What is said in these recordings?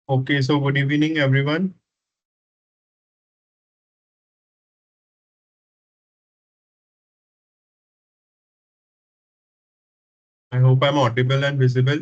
Okay, so good evening, everyone. I hope I'm audible and visible.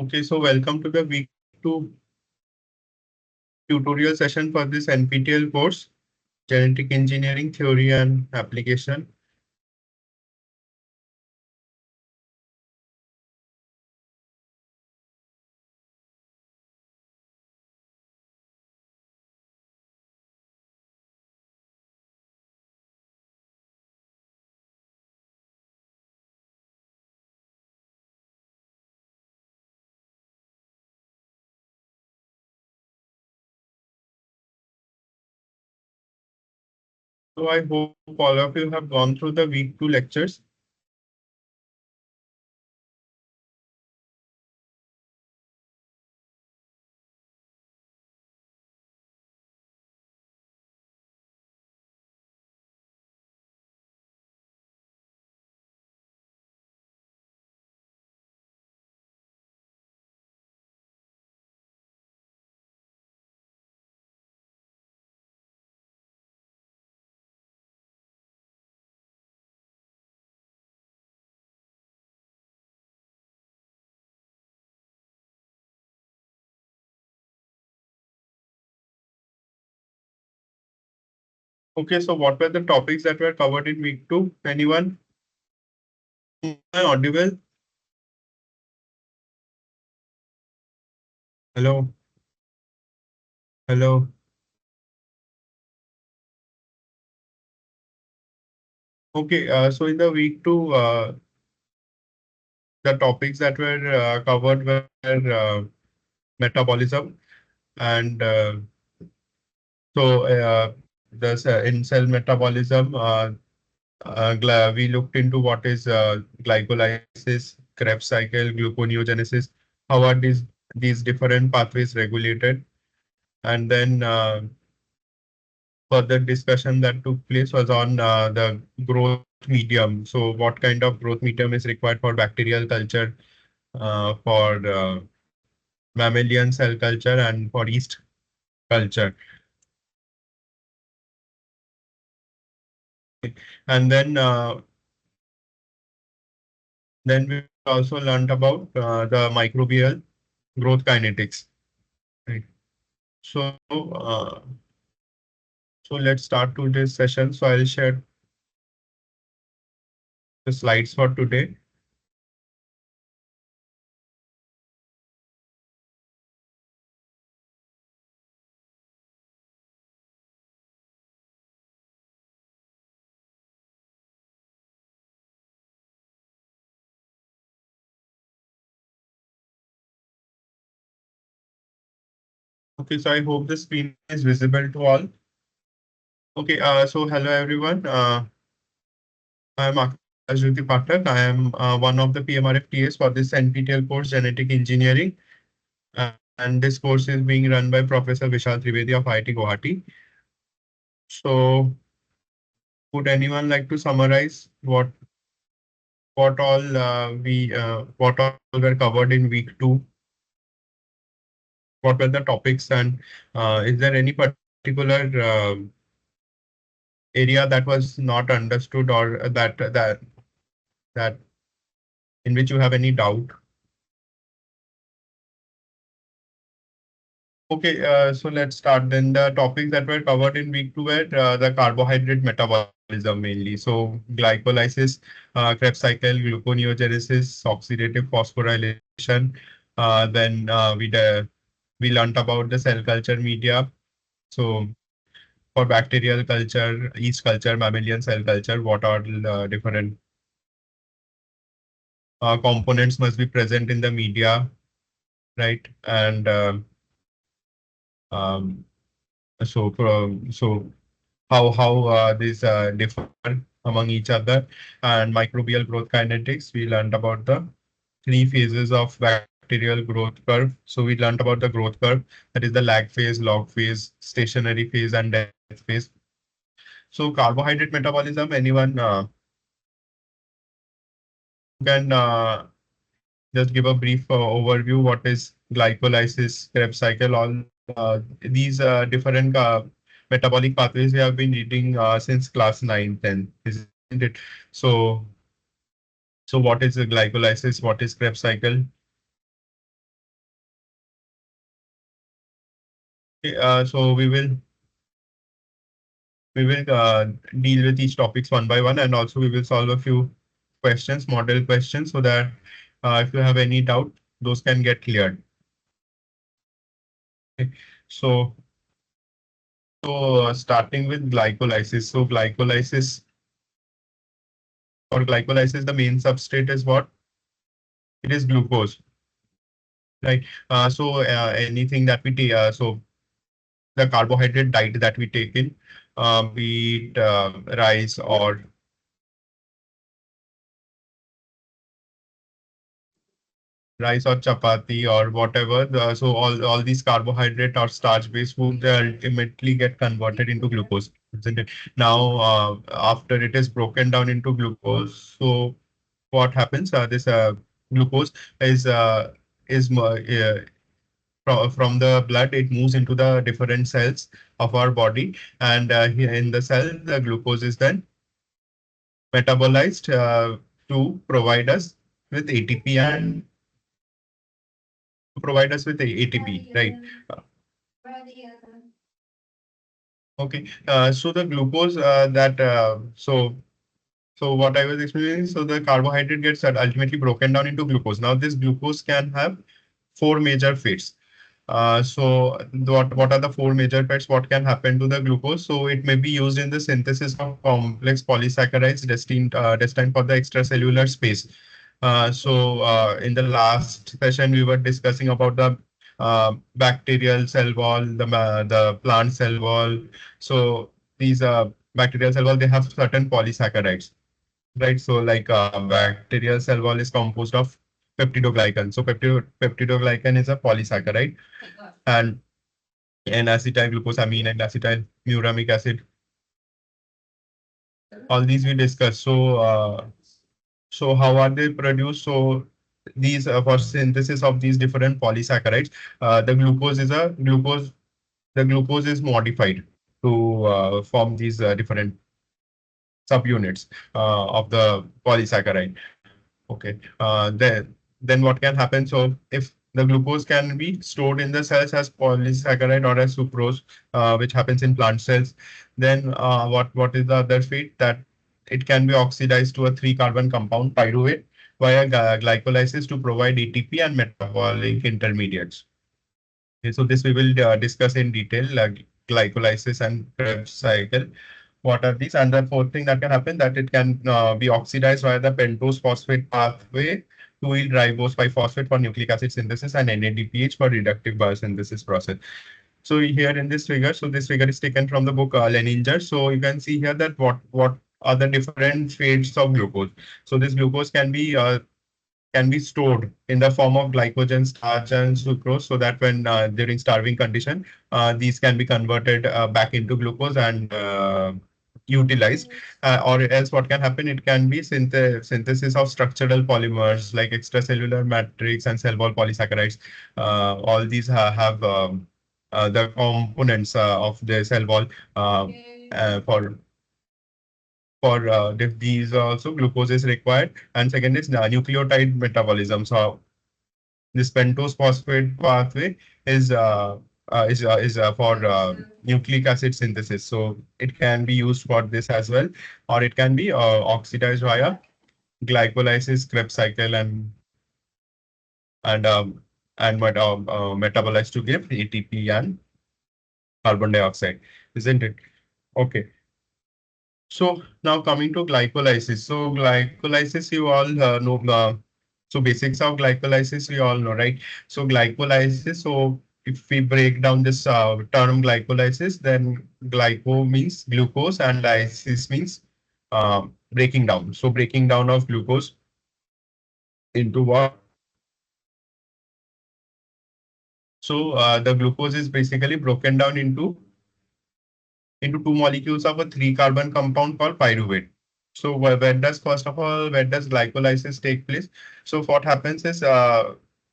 Okay, so welcome to the week two tutorial session for this NPTEL course, Genetic Engineering Theory and Application. So I hope all of you have gone through the week two lectures. Okay, so what were the topics that were covered in week two? Anyone? Am I audible? Hello, hello. Okay, so in the week two, the topics that were covered were metabolism and in cell metabolism, we looked into what is glycolysis, Krebs cycle, gluconeogenesis, how are these different pathways regulated, and then further discussion that took place was on the growth medium. So, what kind of growth medium is required for bacterial culture, for mammalian cell culture, and for yeast culture, and then we also learned about the microbial growth kinetics. Right. So let's start today's session. So I'll share the slides for today. Okay, so I hope the screen is visible to all. Okay, so hello everyone. I'm Akashjyoti Pathak. I am one of the PMRF TAs for this NPTEL course, Genetic Engineering. And this course is being run by Professor Vishal Trivedi of IIT Guwahati. So would anyone like to summarize what all were covered in week two? What were the topics, and is there any particular area that was not understood, or that in which you have any doubt? Okay, so let's start then. The topics that were covered in week two were the carbohydrate metabolism mainly. So glycolysis, Krebs cycle, gluconeogenesis, oxidative phosphorylation. Then we we learnt about the cell culture media. So for bacterial culture, yeast culture, mammalian cell culture, what are the different components must be present in the media, right? And um, so how these differ among each other, and microbial growth kinetics. We learned about the three phases of bacterial growth curve. So we learned about the growth curve, that is the lag phase, log phase, stationary phase, and death phase. So carbohydrate metabolism, anyone who can just give a brief overview what is glycolysis, Krebs cycle, all these different metabolic pathways we have been reading since class 9, 10, isn't it? So, so what is the glycolysis? What is Krebs cycle? Okay, so we will deal with each topics one by one, and also we will solve a few questions, model questions, so that if you have any doubt, those can get cleared. Okay. So, starting with glycolysis. So glycolysis, for glycolysis, the main substrate is what? It is glucose, right? Anything that we take, the carbohydrate diet that we take in, be it rice or chapati or whatever. So all these carbohydrate or starch-based food, they ultimately get converted into glucose, isn't it? Now, after it is broken down into glucose, so what happens? This glucose is from the blood, it moves into the different cells of our body, and here in the cell, the glucose is then metabolized to provide us with ATP and provide us with ATP, right? Okay, so the glucose so what I was explaining, so the carbohydrate gets ultimately broken down into glucose. Now this glucose can have four major fates. What are the four major pets? What can happen to the glucose? So it may be used in the synthesis of complex polysaccharides destined for the extracellular space. In the last session, we were discussing about the bacterial cell wall, the plant cell wall. So these bacterial cell wall, they have certain polysaccharides, right? So like bacterial cell wall is composed of peptidoglycan. So peptidoglycan is a polysaccharide, and N-acetyl glucosamine and acetyl muramic acid. All these we discussed. So how are they produced? So these for synthesis of these different polysaccharides, the glucose is modified to form these different subunits of the polysaccharide. Okay. Then what can happen? So if the glucose can be stored in the cells as polysaccharide or as sucrose, which happens in plant cells, then what is the other fate? That it can be oxidized to a three-carbon compound pyruvate via glycolysis to provide ATP and metabolic intermediates. Okay, so this we will discuss in detail, like glycolysis and Krebs cycle. What are these? And the fourth thing that can happen, that it can be oxidized via the pentose phosphate pathway to yield ribose biphosphate for nucleic acid synthesis and NADPH for reductive biosynthesis process. So here in this figure, so this figure is taken from the book Leninger. So you can see here that what are the different fates of glucose. So this glucose can be stored in the form of glycogen, starch, and sucrose, so that when during starving condition, these can be converted back into glucose and utilized. Or else, what can happen? It can be synthesis of structural polymers like extracellular matrix and cell wall polysaccharides. All these have the components of the cell wall for these also glucose is required, and second is nucleotide metabolism. So this pentose phosphate pathway is for nucleic acid synthesis. So it can be used for this as well, or it can be oxidized via glycolysis, Krebs cycle, and and metabolize to give ATP and carbon dioxide, isn't it? Okay. So now coming to glycolysis. So glycolysis, you all know. So basics of glycolysis, we all know, right? So glycolysis. So if we break down this term glycolysis, then glyco means glucose and lysis means breaking down. So breaking down of glucose into what? So the glucose is basically broken down into two molecules of a three carbon compound called pyruvate. So where does, first of all, where does glycolysis take place? So what happens is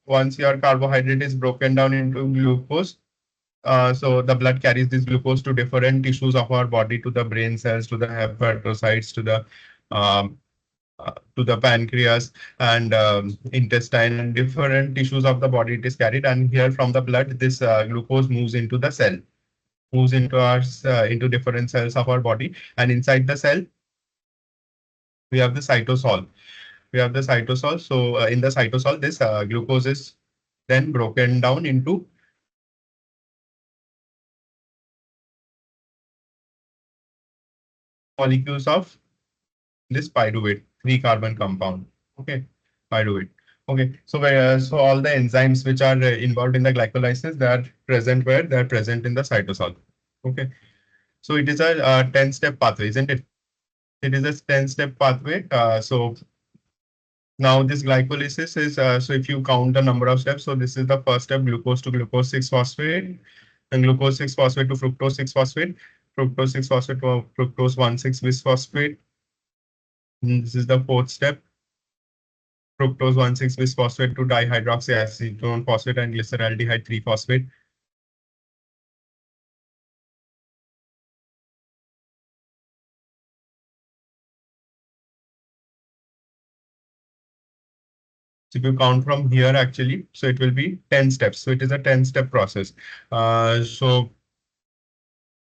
once your carbohydrate is broken down into glucose, so the blood carries this glucose to different tissues of our body, to the brain cells, to the hepatocytes, um, to the pancreas and intestine and different tissues of the body it is carried. And here from the blood, this glucose moves into the cell, moves into our into different cells of our body, and inside the cell we have the cytosol. We have the cytosol. So in the cytosol, this glucose is then broken down into molecules of this pyruvate, three carbon compound. Okay, pyruvate. Okay, so so all the enzymes which are involved in the glycolysis, they are present where? They are present in the cytosol. Okay, so it is a 10-step pathway, isn't it? It is a 10-step pathway. So now this glycolysis is, so if you count the number of steps, so this is the first step, glucose to glucose 6-phosphate, and glucose 6-phosphate to fructose 6-phosphate, fructose 6-phosphate to fructose 1,6-bisphosphate. This is the fourth step, fructose 1,6-bisphosphate to dihydroxyacetone phosphate and glyceraldehyde 3-phosphate. So if you count from here actually, so it will be 10 steps. So it is a 10-step process.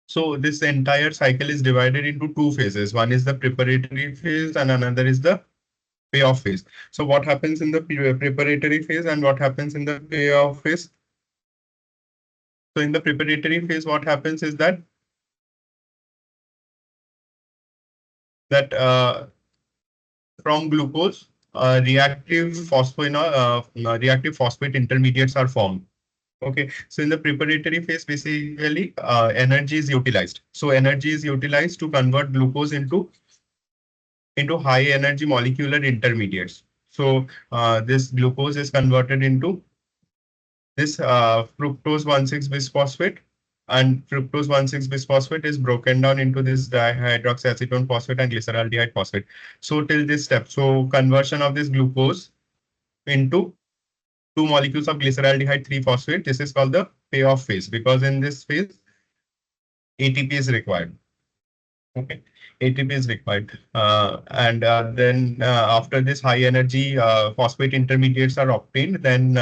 So this entire cycle is divided into two phases. One is the preparatory phase and another is the payoff phase. So what happens in the preparatory phase and what happens in the payoff phase? So in the preparatory phase, what happens is that from glucose, reactive phosphate intermediates are formed. Okay, so in the preparatory phase, basically energy is utilized. So energy is utilized to convert glucose into high energy molecular intermediates. So this glucose is converted into this fructose 1,6-bisphosphate, and fructose 1,6-bisphosphate is broken down into this dihydroxyacetone phosphate and glyceraldehyde phosphate. So till this step, so conversion of this glucose into two molecules of glyceraldehyde 3-phosphate, this is called the payoff phase, because in this phase ATP is required. Okay, ATP is required. And then after this high energy phosphate intermediates are obtained, then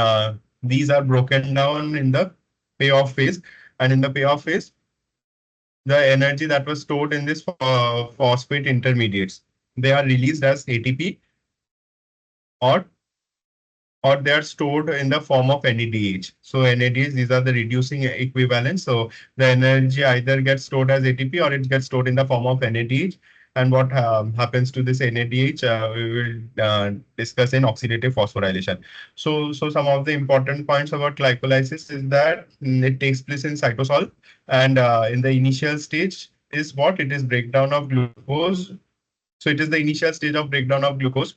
these are broken down in the payoff phase. And in the payoff phase, the energy that was stored in this phosphate intermediates, they are released as ATP, or they are stored in the form of NADH. So NADH, these are the reducing equivalents. So the energy either gets stored as ATP or it gets stored in the form of NADH. And what happens to this NADH, we will discuss in oxidative phosphorylation. So some of the important points about glycolysis is that it takes place in cytosol, and in the initial stage is what? It is breakdown of glucose. So it is the initial stage of breakdown of glucose,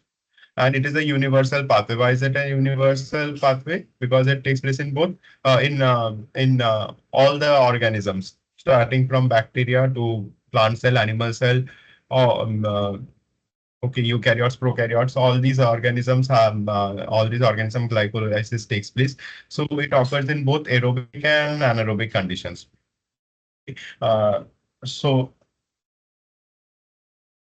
and it is a universal pathway. Why is it a universal pathway? Because it takes place in both in all the organisms, starting from bacteria to plant cell, animal cell, or okay, eukaryotes, prokaryotes. All these organism glycolysis takes place. So it occurs in both aerobic and anaerobic conditions. Uh, so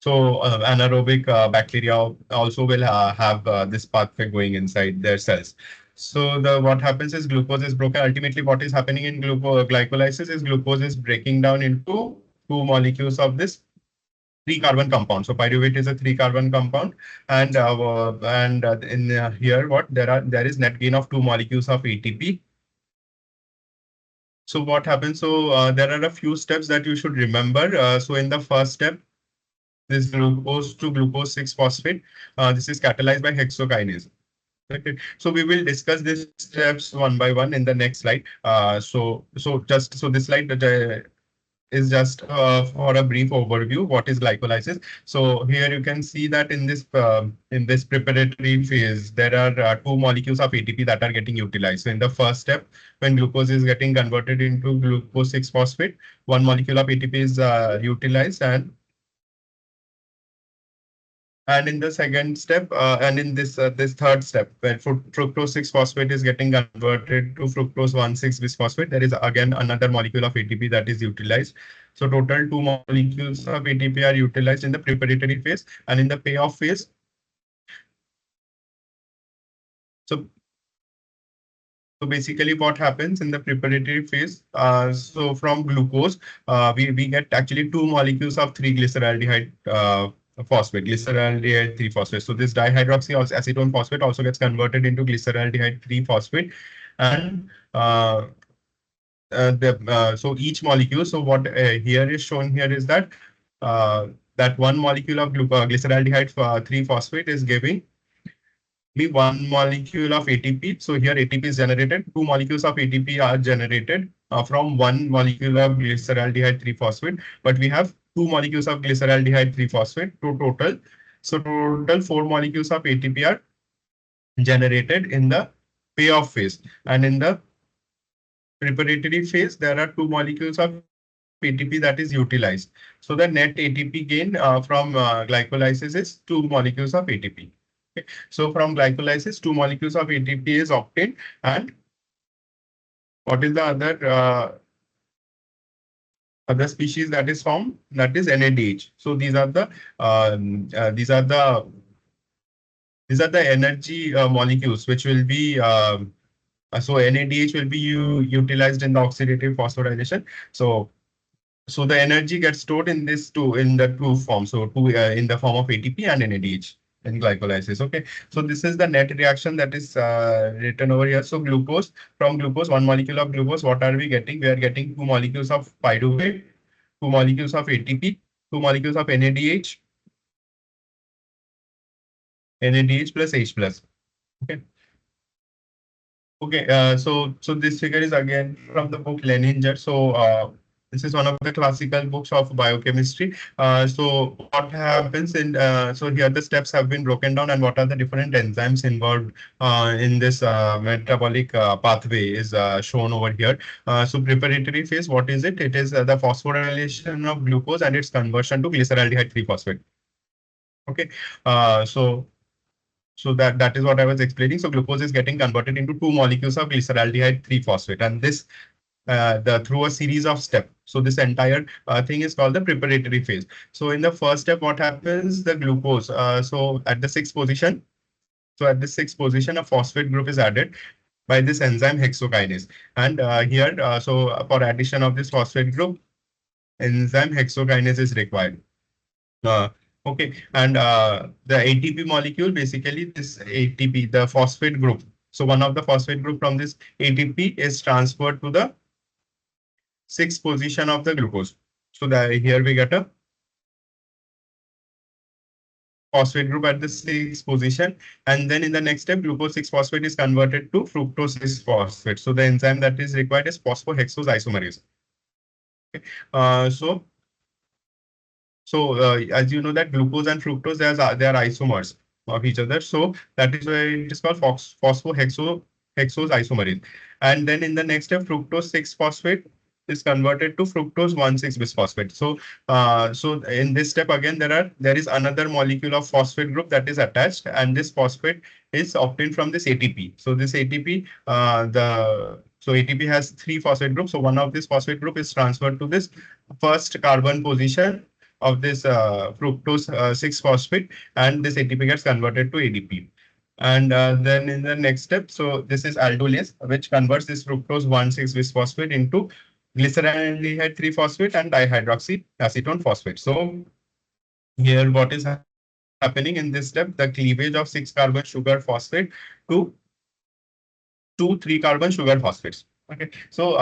anaerobic bacteria also will have this pathway going inside their cells. So the what happens is glucose is broken. Ultimately, what is happening in glycolysis is glucose is breaking down into two molecules of this three-carbon compound. So pyruvate is a three-carbon compound, and in here what there is net gain of two molecules of ATP. So what happens? So there are a few steps that you should remember. So in the first step, this glucose to glucose 6-phosphate. This is catalyzed by hexokinase. Okay. So we will discuss these steps one by one in the next slide. So this slide is just for a brief overview. What is glycolysis? So here you can see that in this preparatory phase, there are two molecules of ATP that are getting utilized. So in the first step, when glucose is getting converted into glucose 6-phosphate, one molecule of ATP is utilized, and in the second step, and in this third step, where fructose 6-phosphate is getting converted to fructose 1,6-bisphosphate, there is again another molecule of ATP that is utilized. So total two molecules of ATP are utilized in the preparatory phase, and in the payoff phase. So So basically what happens in the preparatory phase, so from glucose, we get actually two molecules of 3-glyceraldehyde phosphate, glyceraldehyde 3-phosphate. So this dihydroxyacetone phosphate also gets converted into glyceraldehyde 3-phosphate. And so each molecule, so what here is shown here is uh, that one molecule of glyceraldehyde 3-phosphate is giving be one molecule of ATP. So here ATP is generated. Two molecules of ATP are generated from one molecule of glyceraldehyde 3-phosphate. But we have two molecules of glyceraldehyde 3-phosphate to total. So total four molecules of ATP are generated in the payoff phase. And in the preparatory phase, there are two molecules of ATP that is utilized. So the net ATP gain from glycolysis is two molecules of ATP. Okay. So from glycolysis, two molecules of ATP is obtained, and what is the other species that is formed? That is NADH. So um, uh, these are the these are the energy molecules which will be so NADH will be utilized in the oxidative phosphorylation. So the energy gets stored in the two forms. So two in the form of ATP and NADH in glycolysis. Okay. So this is the net reaction that is written over here. So from glucose, one molecule of glucose, what are we getting? We are getting two molecules of pyruvate, two molecules of ATP, two molecules of NADH plus H plus. Okay. Okay, so this figure is again from the book Leninger. So this is one of the classical books of biochemistry. So what happens so here the steps have been broken down, and what are the different enzymes involved in this metabolic pathway is shown over here. So preparatory phase, what is it? It is the phosphorylation of glucose and its conversion to glyceraldehyde 3-phosphate. Okay, so that is what I was explaining. So glucose is getting converted into two molecules of glyceraldehyde 3-phosphate, and this through a series of steps. So this entire thing is called the preparatory phase. So in the first step, what happens? The glucose. So at the sixth position, a phosphate group is added by this enzyme hexokinase. And here, for addition of this phosphate group, enzyme hexokinase is required. Uh, okay, and the ATP molecule, basically this ATP, the phosphate group. So one of the phosphate group from this ATP is transferred to the sixth position of the glucose. So here we get a phosphate group at the sixth position, and then in the next step, glucose 6-phosphate is converted to fructose 6-phosphate. So the enzyme that is required is phosphohexose isomerase. Okay. As you know that glucose and fructose, they are isomers of each other. So that is why it is called phosphohexose isomerase. And then in the next step, fructose 6-phosphate is converted to fructose 1,6-bisphosphate. So in this step again, there is another molecule of phosphate group that is attached, and this phosphate is obtained from this ATP. So this ATP, ATP has three phosphate groups. So one of this phosphate group is transferred to this first carbon position of this fructose 6-phosphate, and this ATP gets converted to ADP. And then in the next step, so this is aldolase, which converts this fructose 1,6-bisphosphate into glyceraldehyde 3-phosphate and dihydroxyacetone phosphate. So Here, what is happening in this step? The cleavage of 6-carbon sugar phosphate to 2 3-carbon sugar phosphates. Okay, so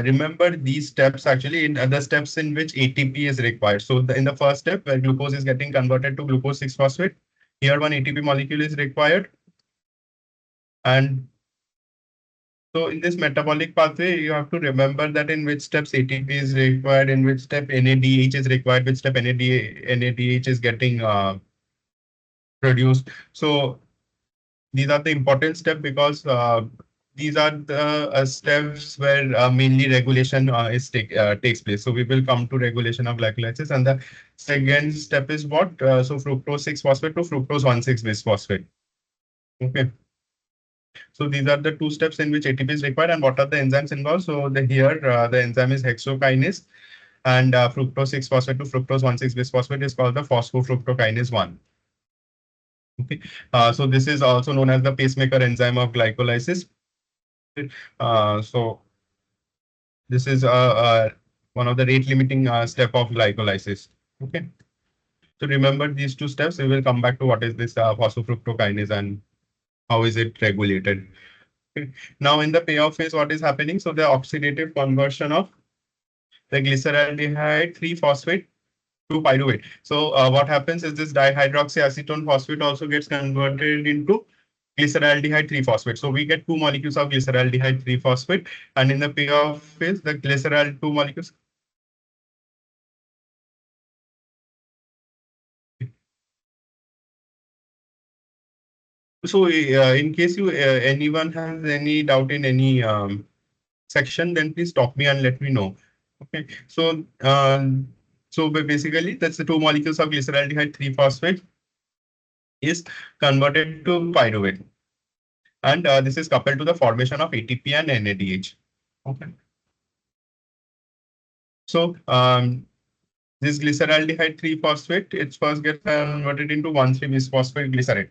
remember these steps actually in other steps in which ATP is required. So in the first step where glucose is getting converted to glucose 6 phosphate, here one ATP molecule is required. And so in this metabolic pathway, you have to remember that in which steps ATP is required, in which step NADH is required, which step NADH is getting produced. So these are the important steps because these are the steps where mainly regulation takes place. So we will come to regulation of glycolysis, and the second step is what? So fructose 6 phosphate to fructose 1,6 bisphosphate. Okay. So these are the two steps in which ATP is required, and what are the enzymes involved? So here the enzyme is hexokinase, and fructose 6 phosphate to fructose 1,6 bisphosphate is called the phosphofructokinase 1. Okay. So this is also known as the pacemaker enzyme of glycolysis. So this is one of the rate limiting step of glycolysis. Okay. So remember these two steps. We will come back to what is this phosphofructokinase and how is it regulated. Okay. Now in the payoff phase, what is happening? So the oxidative conversion of the glyceraldehyde 3-phosphate to pyruvate. So what happens is this dihydroxyacetone phosphate also gets converted into glyceraldehyde 3-phosphate. So we get two molecules of glyceraldehyde 3-phosphate, and in the payoff phase, the glycerol 2 molecules. So in case you anyone has any doubt in any section, then please stop me and let me know. Okay. So basically, that's the two molecules of glyceraldehyde 3-phosphate is converted to pyruvate, and this is coupled to the formation of ATP and NADH. Okay. So this glyceraldehyde 3-phosphate, it first gets converted into 1,3-bisphosphate glycerate.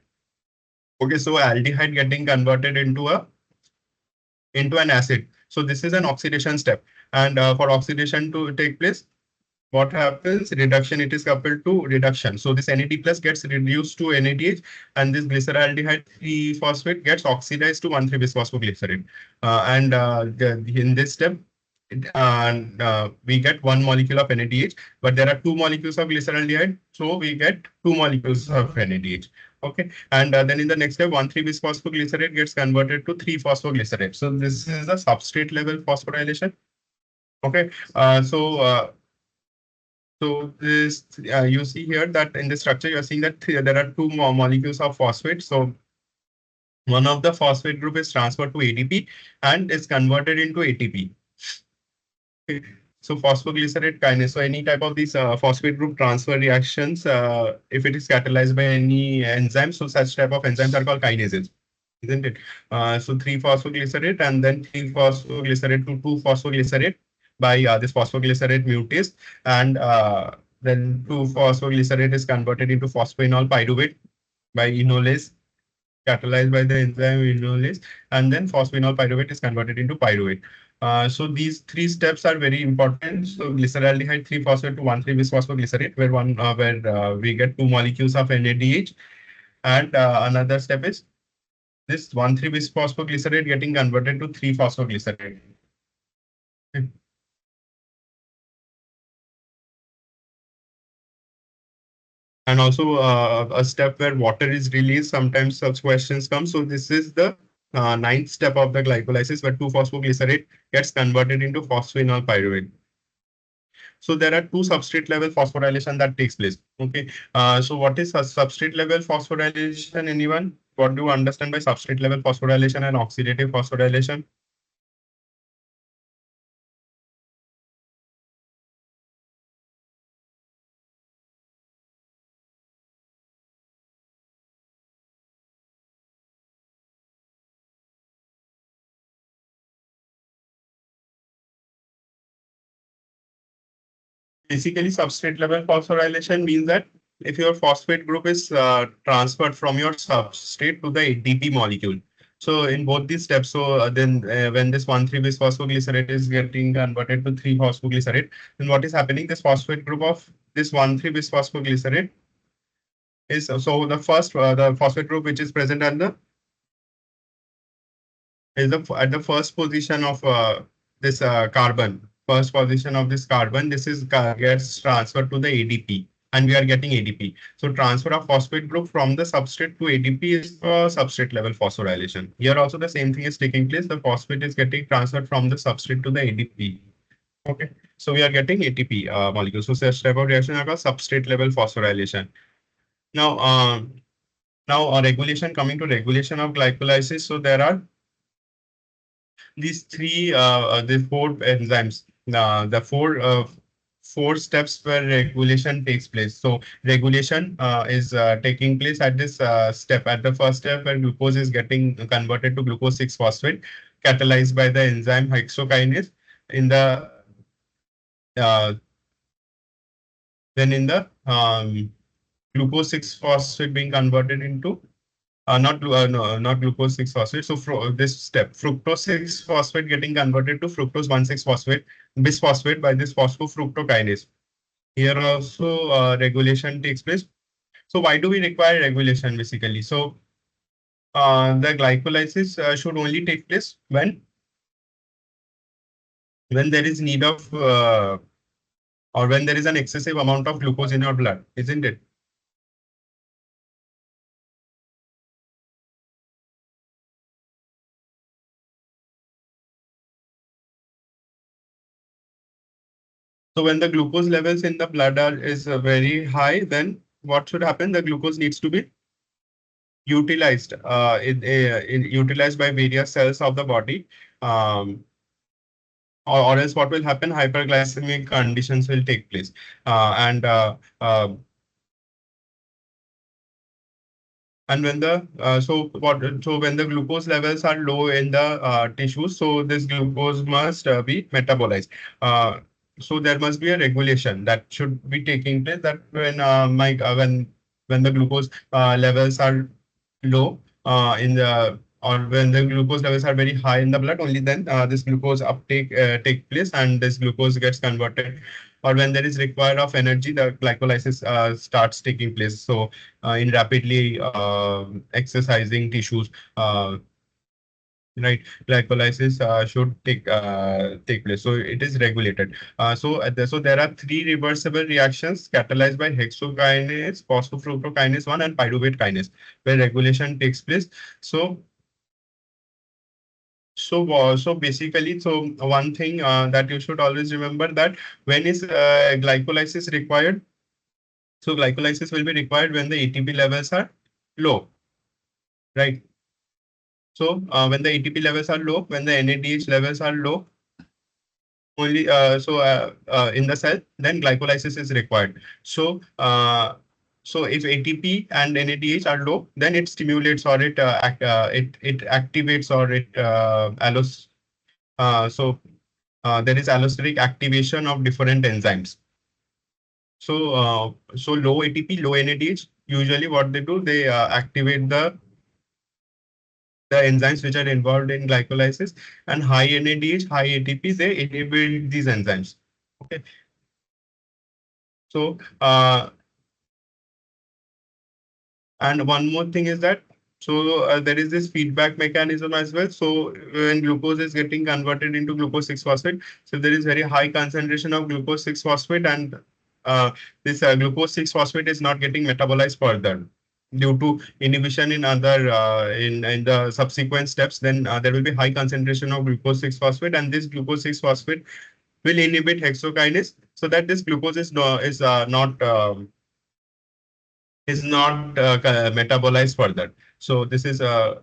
Okay, so aldehyde getting converted into an acid. So this is an oxidation step, and for oxidation to take place, what happens? Reduction, it is coupled to reduction. So this NAD plus gets reduced to NADH, and this glyceraldehyde 3-phosphate gets oxidized to 1,3-bisphosphoglycerate. In this step, we get one molecule of NADH, but there are two molecules of glyceraldehyde, so we get two molecules of NADH. Okay, and then in the next step, 1,3-bisphosphoglycerate gets converted to 3-phosphoglycerate. So this is the substrate level phosphorylation. Okay, so this you see here that in the structure you are seeing that there are two more molecules of phosphate. So one of the phosphate group is transferred to ADP and is converted into ATP. Okay. So phosphoglycerate kinase. So any type of these phosphate group transfer reactions, if it is catalyzed by any enzyme, so such type of enzymes are called kinases, isn't it? So 3-phosphoglycerate and then 3-phosphoglycerate to 2-phosphoglycerate by this phosphoglycerate mutase, and then 2-phosphoglycerate is converted into phosphoenol pyruvate by enolase, catalyzed by the enzyme enolase, and then phosphoenol pyruvate is converted into pyruvate. So these three steps are very important. So glyceraldehyde 3-phosphate to 1,3-bisphosphoglycerate, where we get two molecules of NADH, and another step is this 1,3-bisphosphoglycerate getting converted to 3-phosphoglycerate. And also a step where water is released. Sometimes such questions come. So this is the ninth step of the glycolysis where 2-phosphoglycerate gets converted into phosphoenol pyruvate. So there are two substrate level phosphorylation that takes place. Okay. So what is a substrate level phosphorylation? Anyone? What do you understand by substrate level phosphorylation and oxidative phosphorylation? Basically, substrate level phosphorylation means that if your phosphate group is transferred from your substrate to the ATP molecule. So in both these steps, so then when this 1,3-bisphosphoglycerate is getting converted to 3-phosphoglycerate, then what is happening? This phosphate group of this 1,3-bisphosphoglycerate is so the phosphate group which is present at the at the first position of this carbon. First position of this carbon. This is gets transferred to the ADP, and we are getting ADP. So transfer of phosphate group from the substrate to ADP is substrate level phosphorylation. Here also the same thing is taking place. The phosphate is getting transferred from the substrate to the ADP. Okay, so we are getting ATP molecules. So such type of reaction are called substrate level phosphorylation. Now, regulation, coming to regulation of glycolysis. So there are these the four enzymes, the four steps where regulation takes place. So regulation is taking place at this step. At the first step, where glucose is getting converted to glucose 6-phosphate, catalyzed by the enzyme hexokinase. In the uh, then in the glucose 6-phosphate being converted into no, not glucose 6-phosphate. So this step, fructose 6-phosphate getting converted to fructose 1,6-phosphate, bisphosphate by this phosphofructokinase. Here also regulation takes place. So why do we require regulation basically? So the glycolysis should only take place when there is need of or when there is an excessive amount of glucose in your blood, isn't it? So when the glucose levels in the blood are is very high, then what should happen? The glucose needs to be utilized utilized by various cells of the body, um, or else what will happen? Hyperglycemic conditions will take place, and when the so when the glucose levels are low in the tissues, so this glucose must be metabolized. Uh, so there must be a regulation that should be taking place. That when the glucose levels are low in the or when the glucose levels are very high in the blood, only then this glucose uptake take place and this glucose gets converted. Or when there is required of energy, the glycolysis starts taking place. So in rapidly exercising tissues, right, glycolysis should take place. So it is regulated. So there are three reversible reactions catalyzed by hexokinase, phosphofructokinase 1, and pyruvate kinase, where regulation takes place. So so basically, so one thing that you should always remember, that when is glycolysis required? So glycolysis will be required when the ATP levels are low, right? So when the ATP levels are low, when the NADH levels are low, only in the cell, then glycolysis is required. So if ATP and NADH are low, then it stimulates or it activates or it allos. There is allosteric activation of different enzymes. So low ATP, low NADH, usually what they do, they activate the enzymes which are involved in glycolysis, and high NADH, high ATP, they inhibit these enzymes. Okay. So, and one more thing is that, there is this feedback mechanism as well. So when glucose is getting converted into glucose 6-phosphate, so there is very high concentration of glucose 6-phosphate, and this glucose 6-phosphate is not getting metabolized further due to inhibition in other in the subsequent steps. Then there will be high concentration of glucose 6-phosphate, and this glucose 6-phosphate will inhibit hexokinase, so that this glucose is not metabolized further. So this is a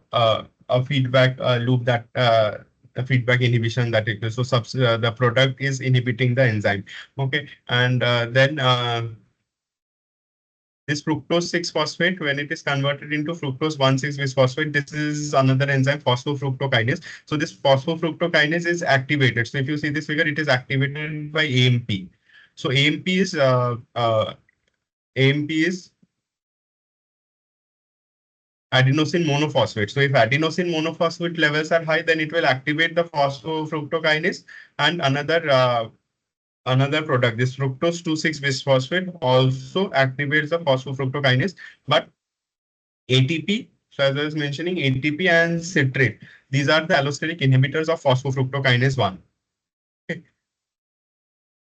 feedback loop, that a feedback inhibition that it is. So the product is inhibiting the enzyme. Okay, and then this fructose 6-phosphate, when it is converted into fructose 1,6-bisphosphate, this is another enzyme, phosphofructokinase. So this phosphofructokinase is activated. So if you see this figure, it is activated by AMP. So AMP is adenosine monophosphate. So if adenosine monophosphate levels are high, then it will activate the phosphofructokinase, and another another product, this fructose 2,6 bisphosphate also activates the phosphofructokinase, but ATP, so as I was mentioning, ATP and citrate, these are the allosteric inhibitors of phosphofructokinase 1. Okay.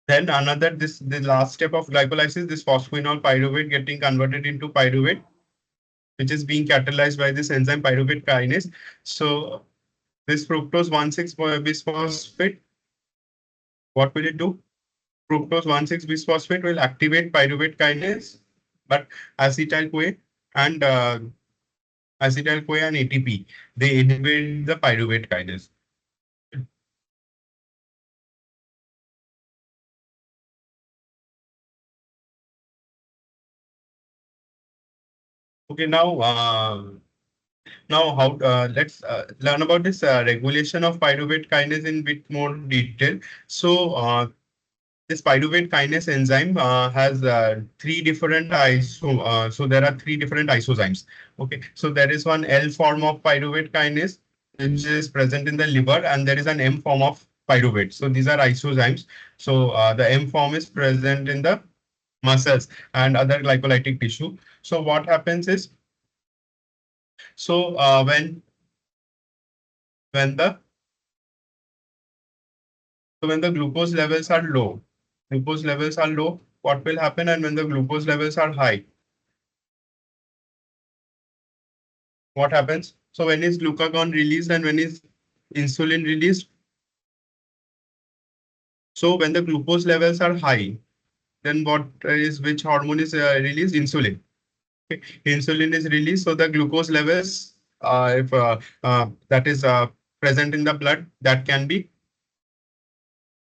Then another, this the last step of glycolysis, this phosphoenol pyruvate getting converted into pyruvate, which is being catalyzed by this enzyme pyruvate kinase. So this fructose 1,6 bisphosphate, what will it do? Fructose 1,6 bisphosphate will activate pyruvate kinase, but acetyl-CoA and acetyl-CoA and ATP, they inhibit the pyruvate kinase. Okay, now how let's learn about this regulation of pyruvate kinase in bit more detail. So this pyruvate kinase enzyme has three different so there are three different isozymes. Okay, so there is one L form of pyruvate kinase which is present in the liver, and there is an M form of pyruvate. So these are isozymes. So the M form is present in the muscles and other glycolytic tissue. So what happens is, so when the when the glucose levels are low, what will happen? And when the glucose levels are high, what happens? So when is glucagon released and when is insulin released? So when the glucose levels are high, then which hormone is released? Insulin. Okay. Insulin is released, so the glucose levels, if that is present in the blood, that can be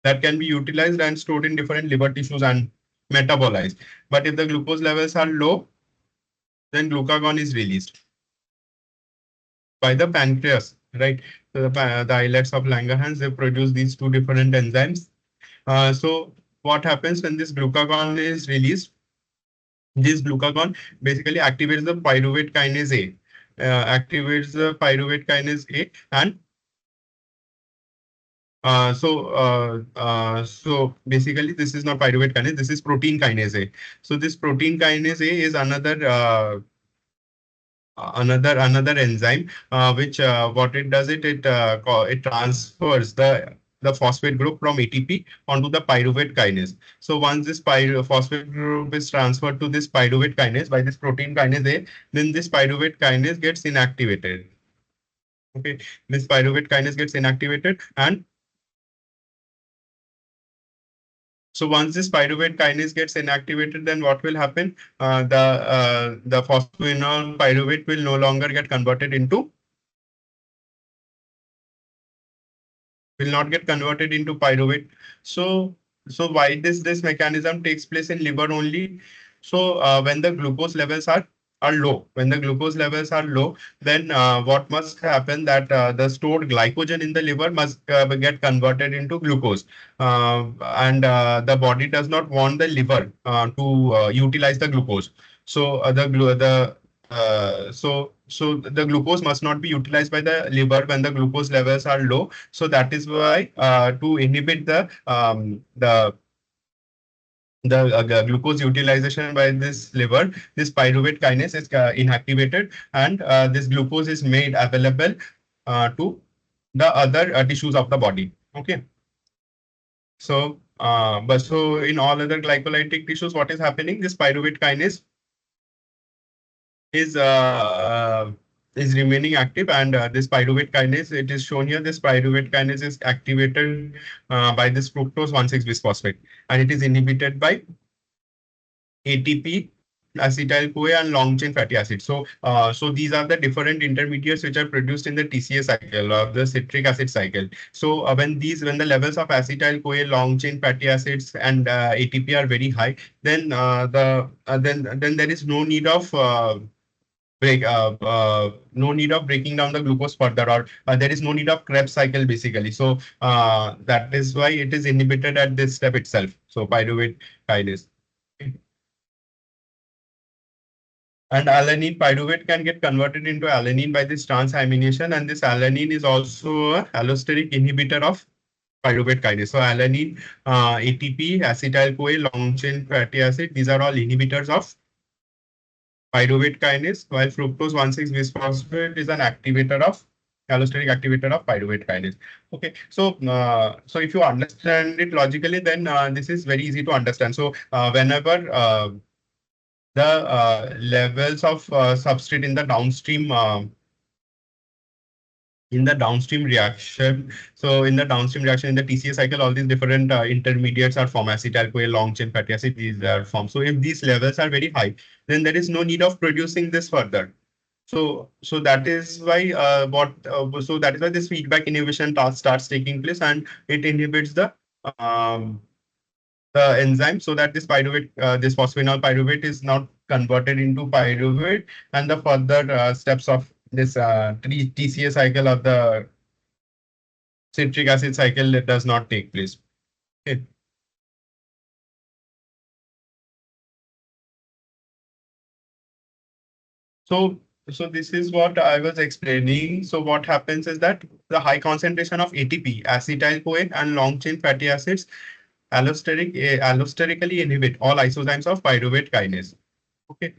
utilized and stored in different liver tissues and metabolized. But if the glucose levels are low, then glucagon is released by the pancreas, right? So the islets of Langerhans, they produce these two different enzymes. So what happens when this glucagon is released? This glucagon basically activates the pyruvate kinase A. And so basically this is not pyruvate kinase, this is protein kinase A. So this protein kinase A is another enzyme which what it does, it transfers the phosphate group from ATP onto the pyruvate kinase. So once this phosphate group is transferred to this pyruvate kinase by this protein kinase A, then this pyruvate kinase gets inactivated. Okay, this pyruvate kinase gets inactivated, and so once this pyruvate kinase gets inactivated, then what will happen? The phosphoenol pyruvate will no longer get converted into will not get converted into pyruvate. So, so why this mechanism takes place in liver only? So, when the glucose levels are low, then what must happen, that the stored glycogen in the liver must get converted into glucose, and the body does not want the liver to utilize the glucose. So so the glucose must not be utilized by the liver when the glucose levels are low. So that is why to inhibit the glucose utilization by this liver, this pyruvate kinase is inactivated, and this glucose is made available to the other tissues of the body. Okay. So, but so in all other glycolytic tissues, what is happening? This pyruvate kinase is remaining active, and this pyruvate kinase, it is shown here, this pyruvate kinase is activated by this fructose 1,6 bisphosphate, and it is inhibited by ATP, acetyl-CoA, and long-chain fatty acids. So, so these are the different intermediates which are produced in the TCA cycle, or the citric acid cycle. So, when the levels of acetyl-CoA, long-chain fatty acids, and ATP are very high, then then there is no need of breaking down the glucose further, or there is no need of Krebs cycle basically. So that is why it is inhibited at this step itself. So pyruvate kinase. And alanine pyruvate can get converted into alanine by this transamination, and this alanine is also a allosteric inhibitor of pyruvate kinase. So alanine, ATP, acetyl-CoA, long chain fatty acid. These are all inhibitors of pyruvate kinase, while fructose 1,6-bisphosphate is an activator of allosteric activator of pyruvate kinase. Okay, so if you understand it logically, then this is very easy to understand. So whenever the levels of substrate in the downstream reaction. So in the downstream reaction in the TCA cycle, all these different intermediates are formed, acetyl-CoA, long chain fatty acid, these are formed. So if these levels are very high, then there is no need of producing this further. So that is why so that is why this feedback inhibition task starts taking place, and it inhibits um, the enzyme, so that this pyruvate, this phosphoenol pyruvate is not converted into pyruvate, and the further steps of this TCA cycle of the citric acid cycle does not take place. Okay. So, so this is what I was explaining. So what happens is that the high concentration of ATP, acetyl-CoA, and long-chain fatty acids allosterically inhibit all isozymes of pyruvate kinase. Okay.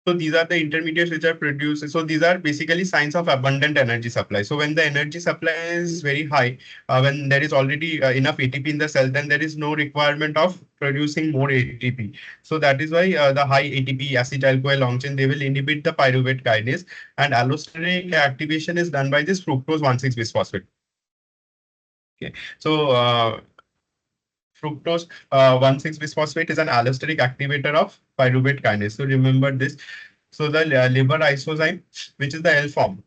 So these are the intermediates which are produced. So these are basically signs of abundant energy supply. So when the energy supply is very high, when there is already enough ATP in the cell, then there is no requirement of producing more ATP. So that is why the high ATP acetyl-CoA long chain, they will inhibit the pyruvate kinase, and allosteric activation is done by this fructose 1,6-bisphosphate. Okay. So fructose 1,6-bisphosphate is an allosteric activator of pyruvate kinase. So remember this. So the liver isozyme, which is the L form,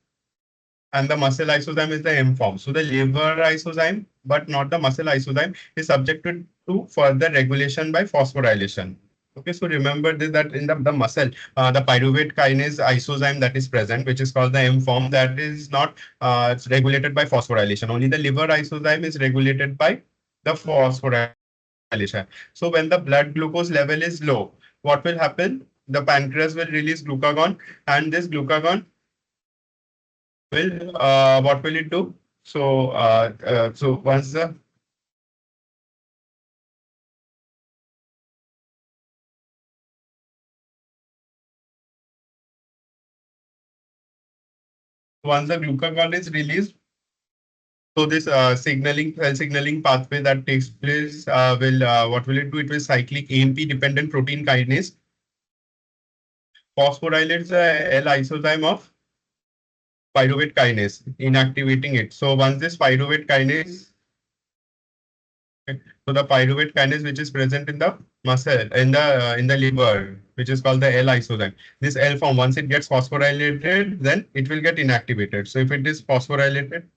and the muscle isozyme is the M form. So the liver isozyme, but not the muscle isozyme, is subjected to further regulation by phosphorylation. Okay, so remember this, that in the muscle, the pyruvate kinase isozyme that is present, which is called the M form, that is not it's regulated by phosphorylation. Only the liver isozyme is regulated by the phosphorylation. So when the blood glucose level is low, what will happen? The pancreas will release glucagon, and this glucagon will what will it do? So once the glucagon is released, so this signaling pathway that takes place will what will it do? It will cyclic AMP dependent protein kinase phosphorylates the L isozyme of pyruvate kinase, inactivating it. So once this pyruvate kinase, so the pyruvate kinase which is present in the muscle, in the liver, which is called the L isozyme. This L form, once it gets phosphorylated, then it will get inactivated. So if it is phosphorylated,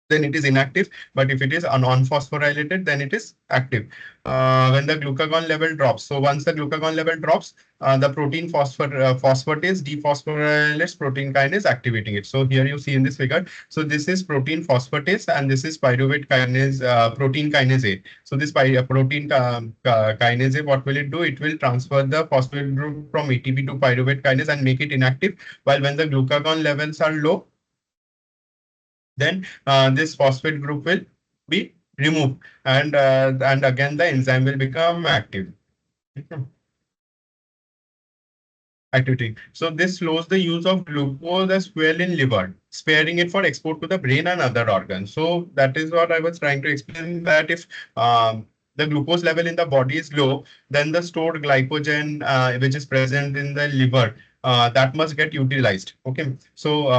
then it is inactive. But if it is non-phosphorylated, then it is active. When the glucagon level drops, so once the glucagon level drops, the protein phosphatase dephosphorylates protein kinase, activating it. So here you see in this figure. So this is protein phosphatase, and this is pyruvate kinase, protein kinase A. So this protein kinase A, what will it do? It will transfer the phosphate group from ATP to pyruvate kinase and make it inactive. While when the glucagon levels are low, then this phosphate group will be removed, and again the enzyme will become active. Activity. So this slows the use of glucose as well in liver, sparing it for export to the brain and other organs. So that is what I was trying to explain, that if the glucose level in the body is low, then the stored glycogen which is present in the liver, that must get utilized. Okay. So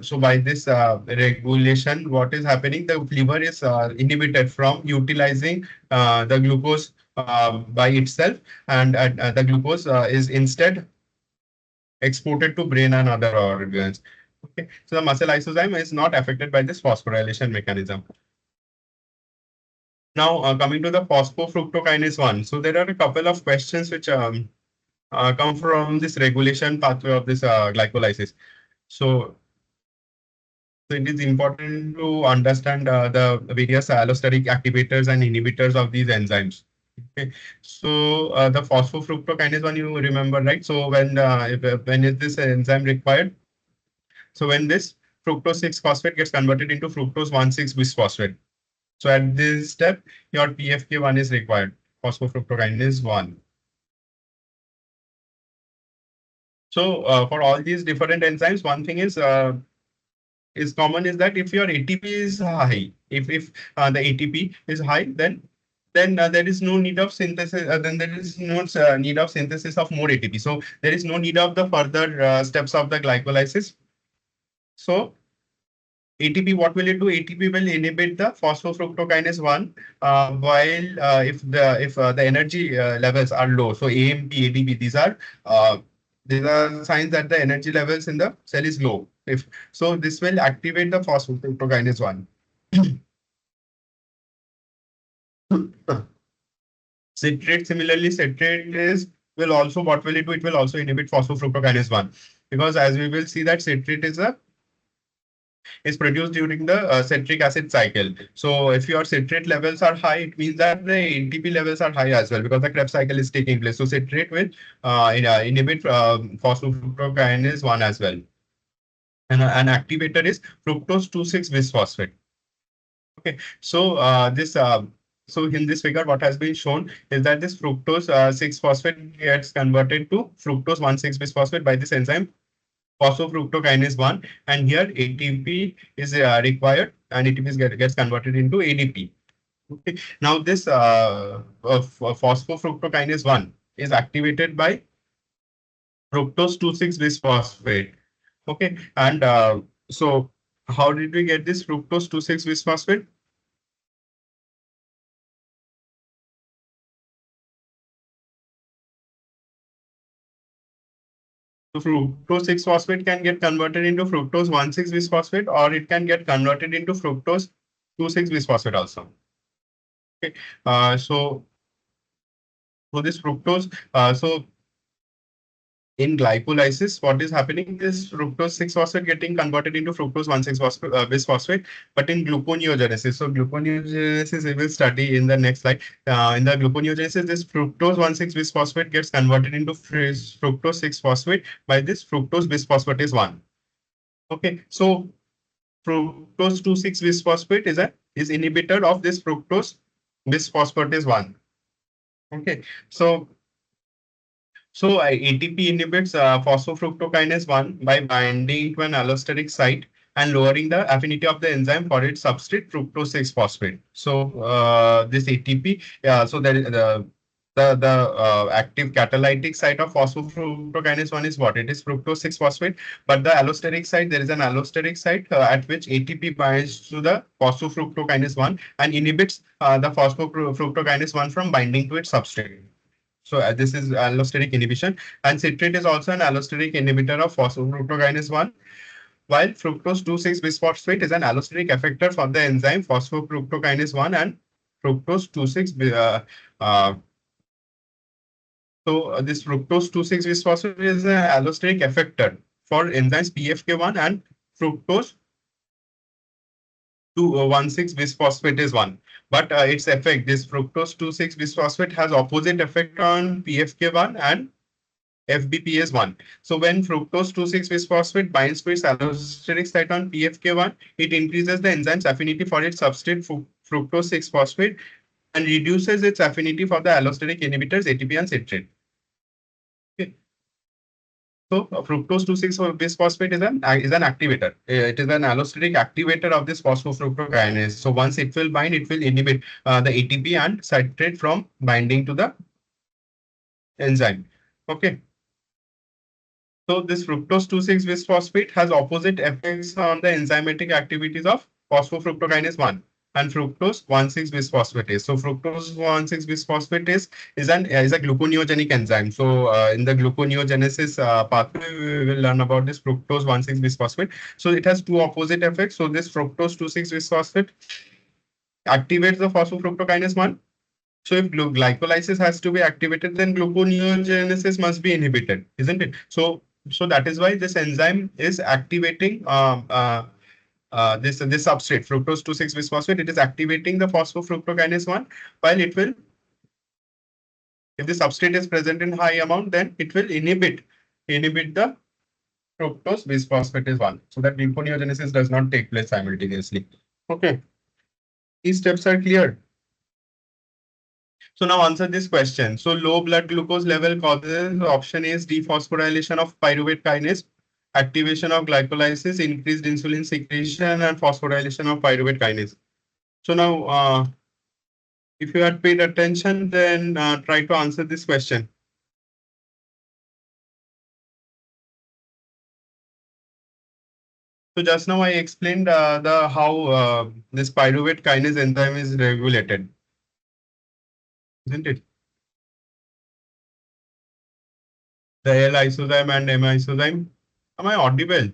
so by this regulation, what is happening? The liver is inhibited from utilizing the glucose by itself, and the glucose is instead exported to brain and other organs. Okay, so the muscle lysozyme is not affected by this phosphorylation mechanism. Now, coming to the phosphofructokinase 1. So there are a couple of questions which come from this regulation pathway of this glycolysis. So, so it is important to understand the various allosteric activators and inhibitors of these enzymes. Okay. So the phosphofructokinase one, you remember, right? So when is this enzyme required? So when this fructose 6-phosphate gets converted into fructose 1,6-bisphosphate. So at this step, your PFK1 is required, phosphofructokinase 1. So for all these different enzymes, one thing is common is that if your ATP is high, if the ATP is high, then there is no need of synthesis. Then there is no need of synthesis of more ATP. So there is no need of the further steps of the glycolysis. So ATP, what will it do? ATP will inhibit the phosphofructokinase 1 while if the energy levels are low. So AMP, ADP, these are signs that the energy levels in the cell is low. If so, this will activate the phosphofructokinase 1. Citrate, similarly, citrate is will also what will it do? It will also inhibit phosphofructokinase 1 because as we will see that citrate is produced during the citric acid cycle. So if your citrate levels are high, it means that the ATP levels are high as well because the Krebs cycle is taking place. So citrate will inhibit phosphofructokinase 1 as well. And an activator is fructose 2,6-bisphosphate. Okay, so so in this figure, what has been shown is that this fructose 6-phosphate gets converted to fructose 1,6-bisphosphate by this enzyme phosphofructokinase 1, and here ATP is required and ATP gets converted into ADP. Okay. Now this phosphofructokinase 1 is activated by fructose 2,6-bisphosphate. Okay, and so how did we get this fructose 2,6-bisphosphate? So fructose 6-phosphate can get converted into fructose 1,6-bisphosphate, or it can get converted into fructose 2,6-bisphosphate also. Okay, so this fructose, in glycolysis, what is happening is fructose 6-phosphate getting converted into fructose 1,6-phosphate, bisphosphate, but in gluconeogenesis. So gluconeogenesis we will study in the next slide. In the gluconeogenesis, this fructose 1,6-bisphosphate gets converted into fructose 6-phosphate by this fructose bisphosphatase 1. Okay, so fructose 2,6-bisphosphate is inhibitor of this fructose bisphosphatase 1. Okay, so ATP inhibits phosphofructokinase 1 by binding to an allosteric site and lowering the affinity of the enzyme for its substrate fructose 6-phosphate. So this ATP, so there is the active catalytic site of phosphofructokinase 1 is what? It is fructose 6-phosphate, but the allosteric site, there is an allosteric site at which ATP binds to the phosphofructokinase 1 and inhibits the phosphofructokinase 1 from binding to its substrate. So this is allosteric inhibition, and citrate is also an allosteric inhibitor of phosphofructokinase 1, while fructose 2,6-bisphosphate is an allosteric effector for the enzyme phosphofructokinase 1 and fructose 2,6. This fructose 2,6-bisphosphate is an allosteric effector for enzymes PFK1 and fructose 2,16-bisphosphate is 1. But its effect, this fructose 2,6-bisphosphate has opposite effect on PFK1 and FBPase 1. So when fructose 2,6-bisphosphate binds to its allosteric site on PFK1, it increases the enzyme's affinity for its substrate fructose 6-phosphate and reduces its affinity for the allosteric inhibitors ATP and citrate. Okay. So fructose 2,6-bisphosphate is an activator. It is an allosteric activator of this phosphofructokinase. So once it will bind, it will inhibit the ATP and citrate from binding to the enzyme. Okay. So this fructose 2,6-bisphosphate has opposite effects on the enzymatic activities of phosphofructokinase 1 and fructose 1,6-bisphosphatase. So fructose 1,6-bisphosphatase is a gluconeogenic enzyme. So in the gluconeogenesis pathway, we will learn about this fructose 1,6-bisphosphate. So it has two opposite effects. So this fructose 2,6-bisphosphate activates the phosphofructokinase 1. So if glycolysis has to be activated, then gluconeogenesis must be inhibited, isn't it? So that is why this enzyme is activating this substrate, fructose 2,6-bisphosphate. It is activating the phosphofructokinase 1, while it will, if the substrate is present in high amount, then it will inhibit the fructose, bisphosphate is 1. So that gluconeogenesis does not take place simultaneously. Okay, these steps are clear. So now answer this question. So low blood glucose level causes option A is dephosphorylation of pyruvate kinase, activation of glycolysis, increased insulin secretion, and phosphorylation of pyruvate kinase. So now, if you had paid attention, then try to answer this question. So just now I explained the how this pyruvate kinase enzyme is regulated, isn't it? The L isozyme and M isozyme. Am I audible?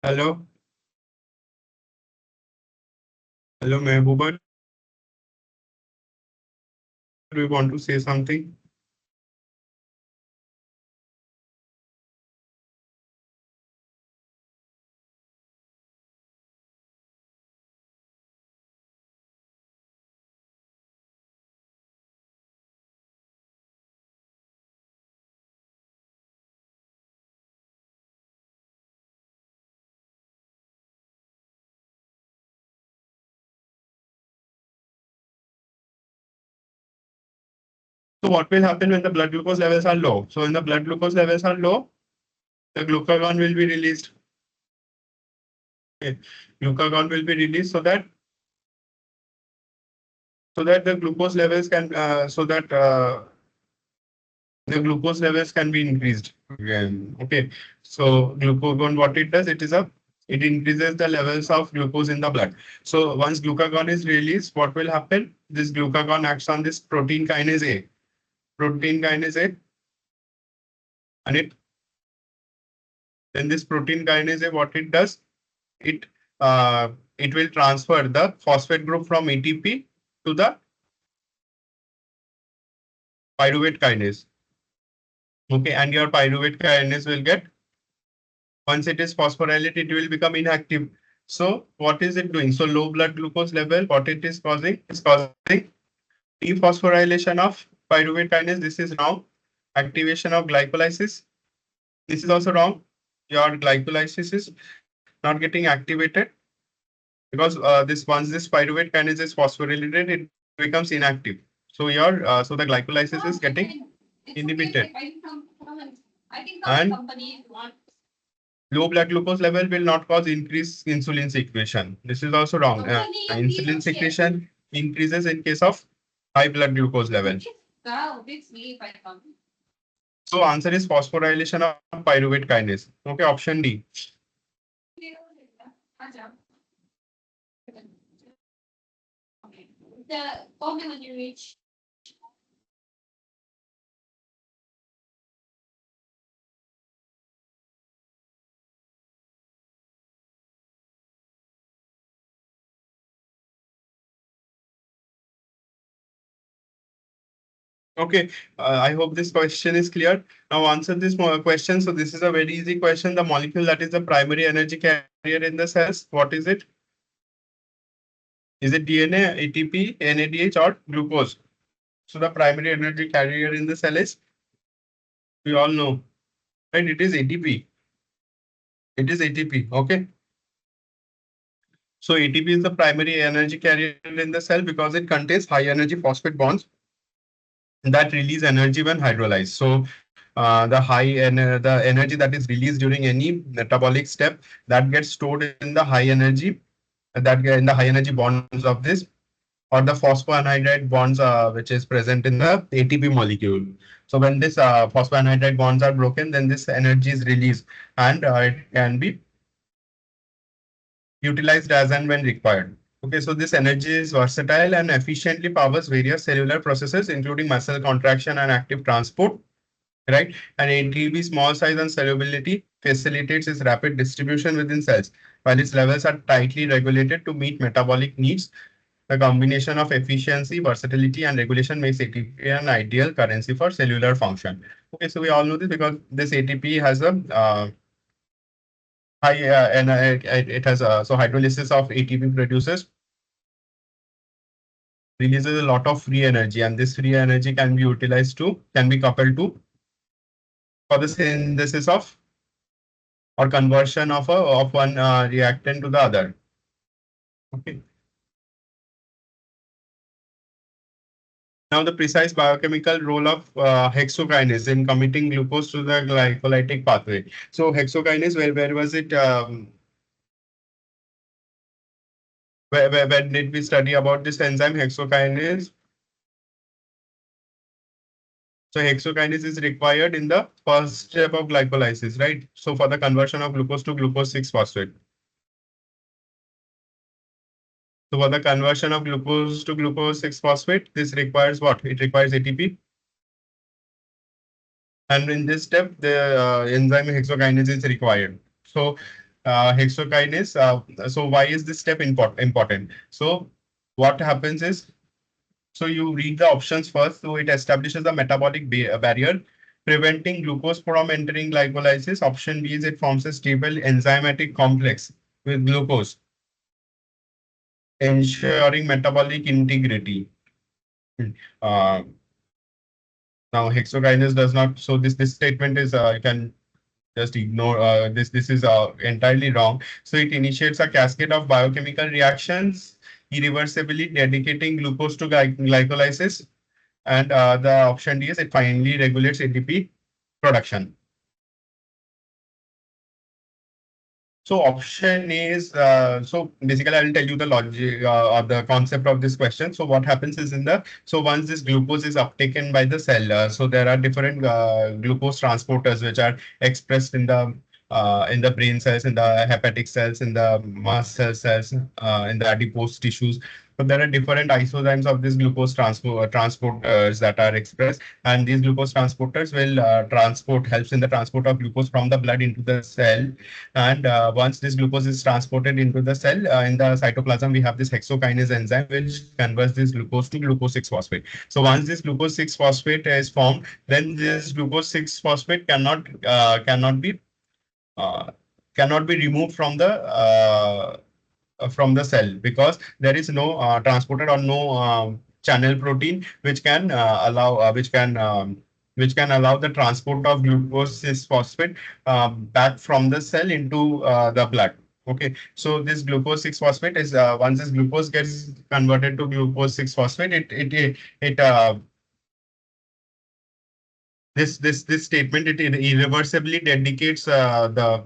Hello, hello, Mehbooba. Do you want to say something? So what will happen when the blood glucose levels are low? So when the blood glucose levels are low, the glucagon will be released. Okay. Glucagon will be released so that the glucose levels can the glucose levels can be increased again. Okay. So glucagon, what it does, it increases the levels of glucose in the blood. So once glucagon is released, what will happen? This glucagon acts on this protein kinase A. Protein kinase A, and then this protein kinase A, what it does, it uh, it will transfer the phosphate group from ATP to the pyruvate kinase. Okay, and your pyruvate kinase will get, once it is phosphorylated, it will become inactive. So what is it doing? So low blood glucose level, what it is causing? It's causing dephosphorylation of pyruvate kinase. This is wrong. Activation of glycolysis. This is also wrong. Your glycolysis is not getting activated because this once this pyruvate kinase is phosphorylated, it becomes inactive. So your so the glycolysis is getting inhibited, and low blood glucose level will not cause increased insulin secretion. This is also wrong. Insulin secretion increases in case of high blood glucose level. So answer is phosphorylation of pyruvate kinase. Okay, option D. Okay, I hope this question is clear. Now answer this question. So this is a very easy question. The molecule that is the primary energy carrier in the cells, what is it? Is it DNA, ATP, NADH, or glucose? So the primary energy carrier in the cell is, we all know, right? It is ATP. It is ATP. Okay. So ATP is the primary energy carrier in the cell because it contains high energy phosphate bonds that release energy when hydrolyzed. So the energy that is released during any metabolic step, that gets stored in the high energy, in the high energy bonds of this or the phosphoanhydride bonds which is present in the ATP molecule. So when this phosphoanhydride bonds are broken, then this energy is released and it can be utilized as and when required. Okay, so this energy is versatile and efficiently powers various cellular processes, including muscle contraction and active transport, right? And ATP small size and solubility facilitates its rapid distribution within cells, while its levels are tightly regulated to meet metabolic needs. The combination of efficiency, versatility, and regulation makes ATP an ideal currency for cellular function. Okay, so we all know this because this ATP has a high, and it has so hydrolysis of ATP produces releases a lot of free energy, and this free energy can be utilized to can be coupled to for the synthesis of or conversion of one reactant to the other. Okay. Now, the precise biochemical role of hexokinase in committing glucose to the glycolytic pathway. So, hexokinase, where was it? Where did we study about this enzyme hexokinase? So, hexokinase is required in the first step of glycolysis, right? So, for the conversion of glucose to glucose 6 phosphate. So, for the conversion of glucose to glucose 6 phosphate, this requires what? It requires ATP. And in this step, the enzyme hexokinase is required. So, hexokinase. So, why is this step important? So, what happens is, so you read the options first. So, it establishes the metabolic barrier, preventing glucose from entering glycolysis. Option B is it forms a stable enzymatic complex with glucose, ensuring metabolic integrity. Uh, Now, hexokinase does not. So, this statement is you can just ignore this is entirely wrong. So it initiates a cascade of biochemical reactions, irreversibly dedicating glucose to glycolysis. And the option D is it finally regulates ATP production. So option is so basically I will tell you the logic or the concept of this question. So what happens is so once this glucose is uptaken by the cell, so there are different glucose transporters which are expressed in the brain cells, in the hepatic cells, in the muscle cells, in the adipose tissues. So there are different isozymes of these glucose transporters that are expressed, and these glucose transporters will helps in the transport of glucose from the blood into the cell. And once this glucose is transported into the cell, in the cytoplasm, we have this hexokinase enzyme which converts this glucose to glucose 6 phosphate. So once this glucose 6 phosphate is formed, then this glucose 6 phosphate uh, cannot be removed from the cell because there is no transporter or no channel protein which can allow the transport of glucose 6 phosphate back from the cell into the blood. Okay, so this glucose 6 phosphate is once this glucose gets converted to glucose 6 phosphate, it this statement it irreversibly dedicates the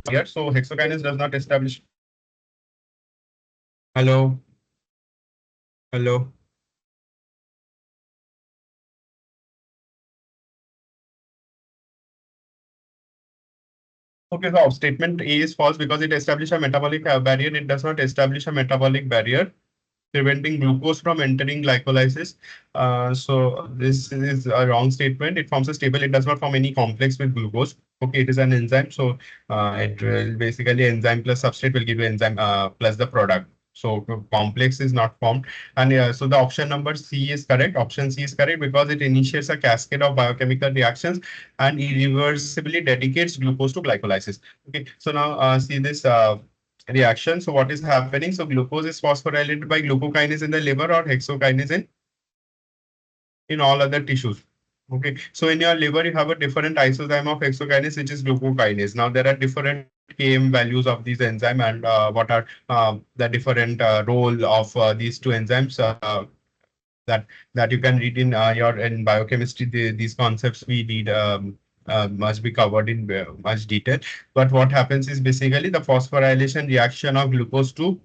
here. So hexokinase does not establish. Hello, hello. Okay, so statement A is false because it establishes a metabolic barrier. It does not establish a metabolic barrier preventing glucose from entering glycolysis. So this is a wrong statement. It forms a stable. It does not form any complex with glucose. Okay, it is an enzyme. So it will basically enzyme plus substrate will give you enzyme plus the product. So complex is not formed. And so the option number C is correct. Option C is correct because it initiates a cascade of biochemical reactions and irreversibly dedicates glucose to glycolysis. Okay, so now see this reaction. So what is happening? So glucose is phosphorylated by glucokinase in the liver or hexokinase in all other tissues. Okay, so in your liver, you have a different isozyme of hexokinase, which is glucokinase. Now, there are different Km values of these enzyme and what are the different role of these two enzymes that that you can read in your in biochemistry. These concepts we need must be covered in much detail. But what happens is basically the phosphorylation reaction of glucose to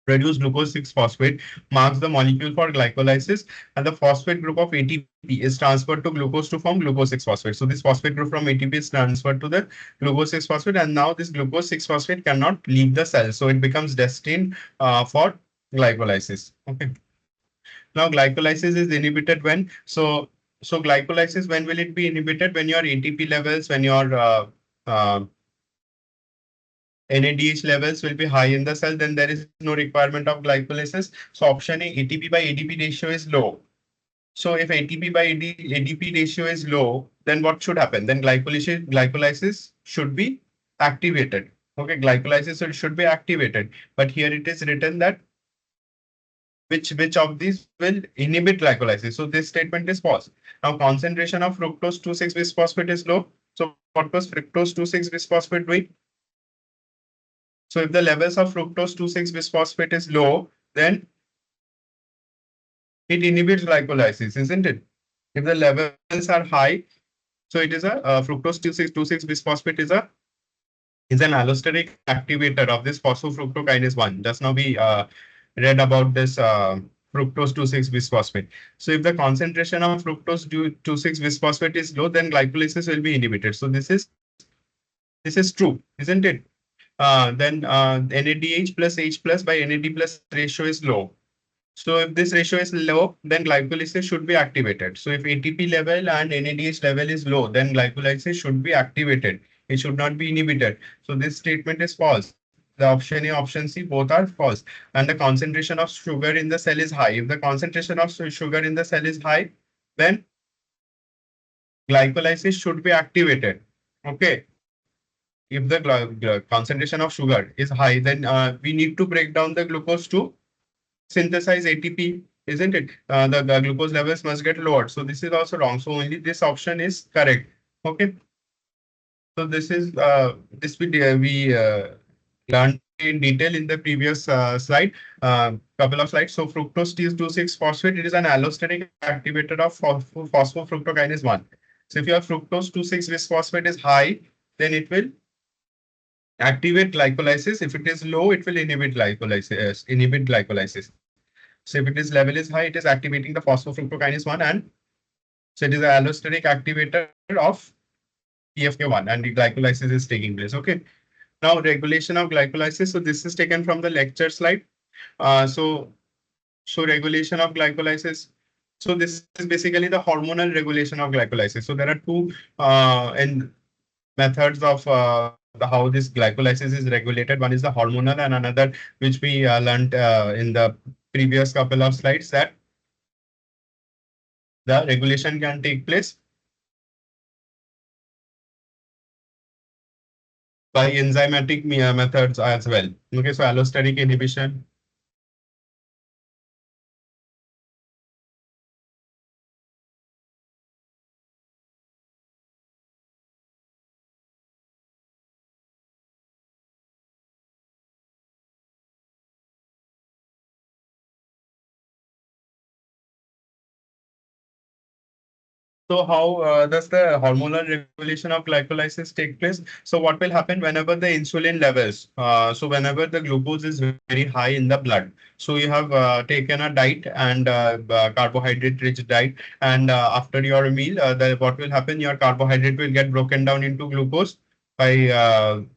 produce glucose 6-phosphate marks the molecule for glycolysis, and the phosphate group of ATP is transferred to glucose to form glucose 6-phosphate. So this phosphate group from ATP is transferred to the glucose 6-phosphate, and now this glucose 6-phosphate cannot leave the cell, so it becomes destined for glycolysis. Okay. Now glycolysis is inhibited when so glycolysis, when will it be inhibited? When your ATP levels, when your NADH levels will be high in the cell, then there is no requirement of glycolysis. So option A, ATP by ADP ratio is low. So if ATP by ADP ratio is low, then what should happen? Then glycolysis should be activated. Okay, glycolysis should be activated. But here it is written that which of these will inhibit glycolysis. So this statement is false. Now concentration of fructose 2,6 bisphosphate is low. So what was fructose 2,6 bisphosphate doing? So if the levels of fructose 2,6 bisphosphate is low, then it inhibits glycolysis, isn't it? If the levels are high, so it is a fructose 2,6 bisphosphate is an allosteric activator of this phosphofructokinase 1. Just now we read about this fructose 2,6 bisphosphate. So if the concentration of fructose 2,6 bisphosphate is low, then glycolysis will be inhibited. So this is true, isn't it? Then NADH plus H plus by NAD plus ratio is low. So if this ratio is low, then glycolysis should be activated. So if ATP level and NADH level is low, then glycolysis should be activated. It should not be inhibited. So this statement is false. The option A, option C, both are false. And the concentration of sugar in the cell is high. If the concentration of sugar in the cell is high, then glycolysis should be activated. Okay. If the concentration of sugar is high, then we need to break down the glucose to synthesize ATP, isn't it? The glucose levels must get lowered. So this is also wrong. So only this option is correct. Okay. So this is we learned in detail in the previous slide, couple of slides. So fructose T26 phosphate, it is an allosteric activator of phosphofructokinase 1. So if your fructose 2,6 bisphosphate is high, then it will activate glycolysis. If it is low, it will inhibit glycolysis. So if it is level is high, it is activating the phosphofructokinase 1, and so it is an allosteric activator of PFK1, and the glycolysis is taking place. Okay. Now regulation of glycolysis. So this is taken from the lecture slide. So regulation of glycolysis. So this is basically the hormonal regulation of glycolysis. So there are two and methods of how this glycolysis is regulated. One is the hormonal, and another which we learned in the previous couple of slides, that the regulation can take place by enzymatic methods as well. Okay, so allosteric inhibition. So how does the hormonal regulation of glycolysis take place? So what will happen whenever the insulin levels? So whenever the glucose is very high in the blood, so you have taken a diet and carbohydrate-rich diet, and after your meal, what will happen? Your carbohydrate will get broken down into glucose by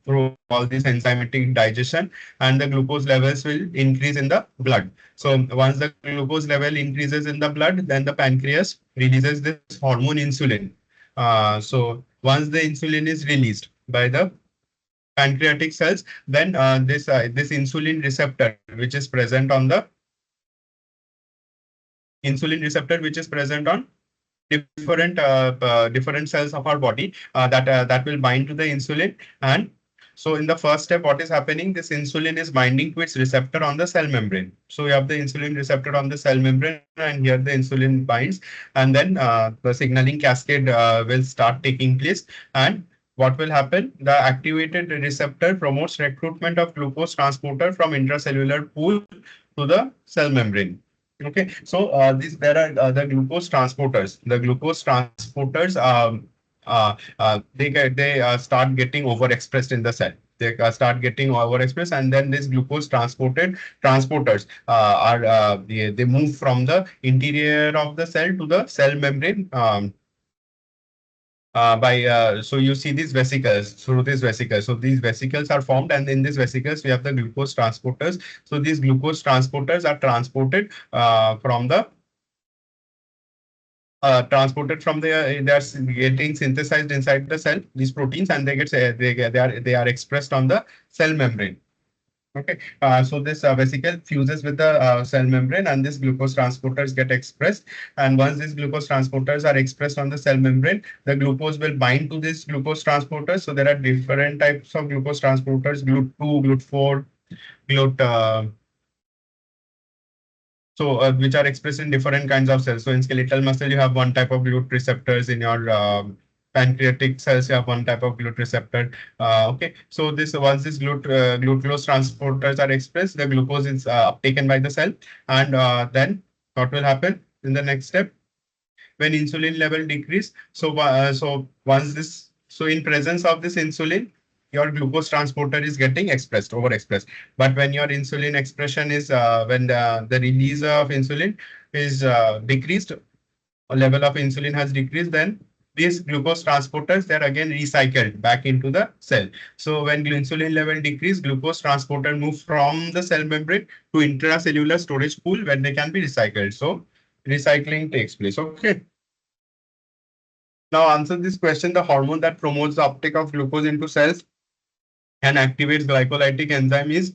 through all this enzymatic digestion, and the glucose levels will increase in the blood. So once the glucose level increases in the blood, then the pancreas releases this hormone insulin. So once the insulin is released by the pancreatic cells, then this insulin receptor, which is present on the insulin receptor, which is present on different cells of our body, that will bind to the insulin, and So in the first step, what is happening? This insulin is binding to its receptor on the cell membrane. So you have the insulin receptor on the cell membrane, and here the insulin binds, and then the signaling cascade will start taking place. And what will happen? The activated receptor promotes recruitment of glucose transporter from intracellular pool to the cell membrane. Okay, so there are the glucose transporters. The glucose transporters they start getting overexpressed in the cell. They start getting overexpressed, and then this glucose transporters they move from the interior of the cell to the cell membrane. By So you see these vesicles through these vesicles. So these vesicles are formed, and in these vesicles we have the glucose transporters. So these glucose transporters are transported from the they are getting synthesized inside the cell, these proteins, and they are expressed on the cell membrane. Okay, so this vesicle fuses with the cell membrane, and these glucose transporters get expressed. And once these glucose transporters are expressed on the cell membrane, the glucose will bind to these glucose transporters. So there are different types of glucose transporters: GLUT2, GLUT4, GLUT. Which are expressed in different kinds of cells. So in skeletal muscle, you have one type of GLUT receptors. In your pancreatic cells, you have one type of GLUT receptor. Okay, so this once this glucose transporters are expressed, the glucose is uptaken by the cell, and then what will happen in the next step? When insulin level decrease, so once this, so in presence of this insulin, your glucose transporter is getting expressed, overexpressed. But when your insulin expression is when the release of insulin is decreased, or level of insulin has decreased, then these glucose transporters, they're again recycled back into the cell. So when insulin level decrease, glucose transporter move from the cell membrane to intracellular storage pool where they can be recycled. So recycling takes place. Okay. Now answer this question. The hormone that promotes the uptake of glucose into cells and activates glycolytic enzyme is,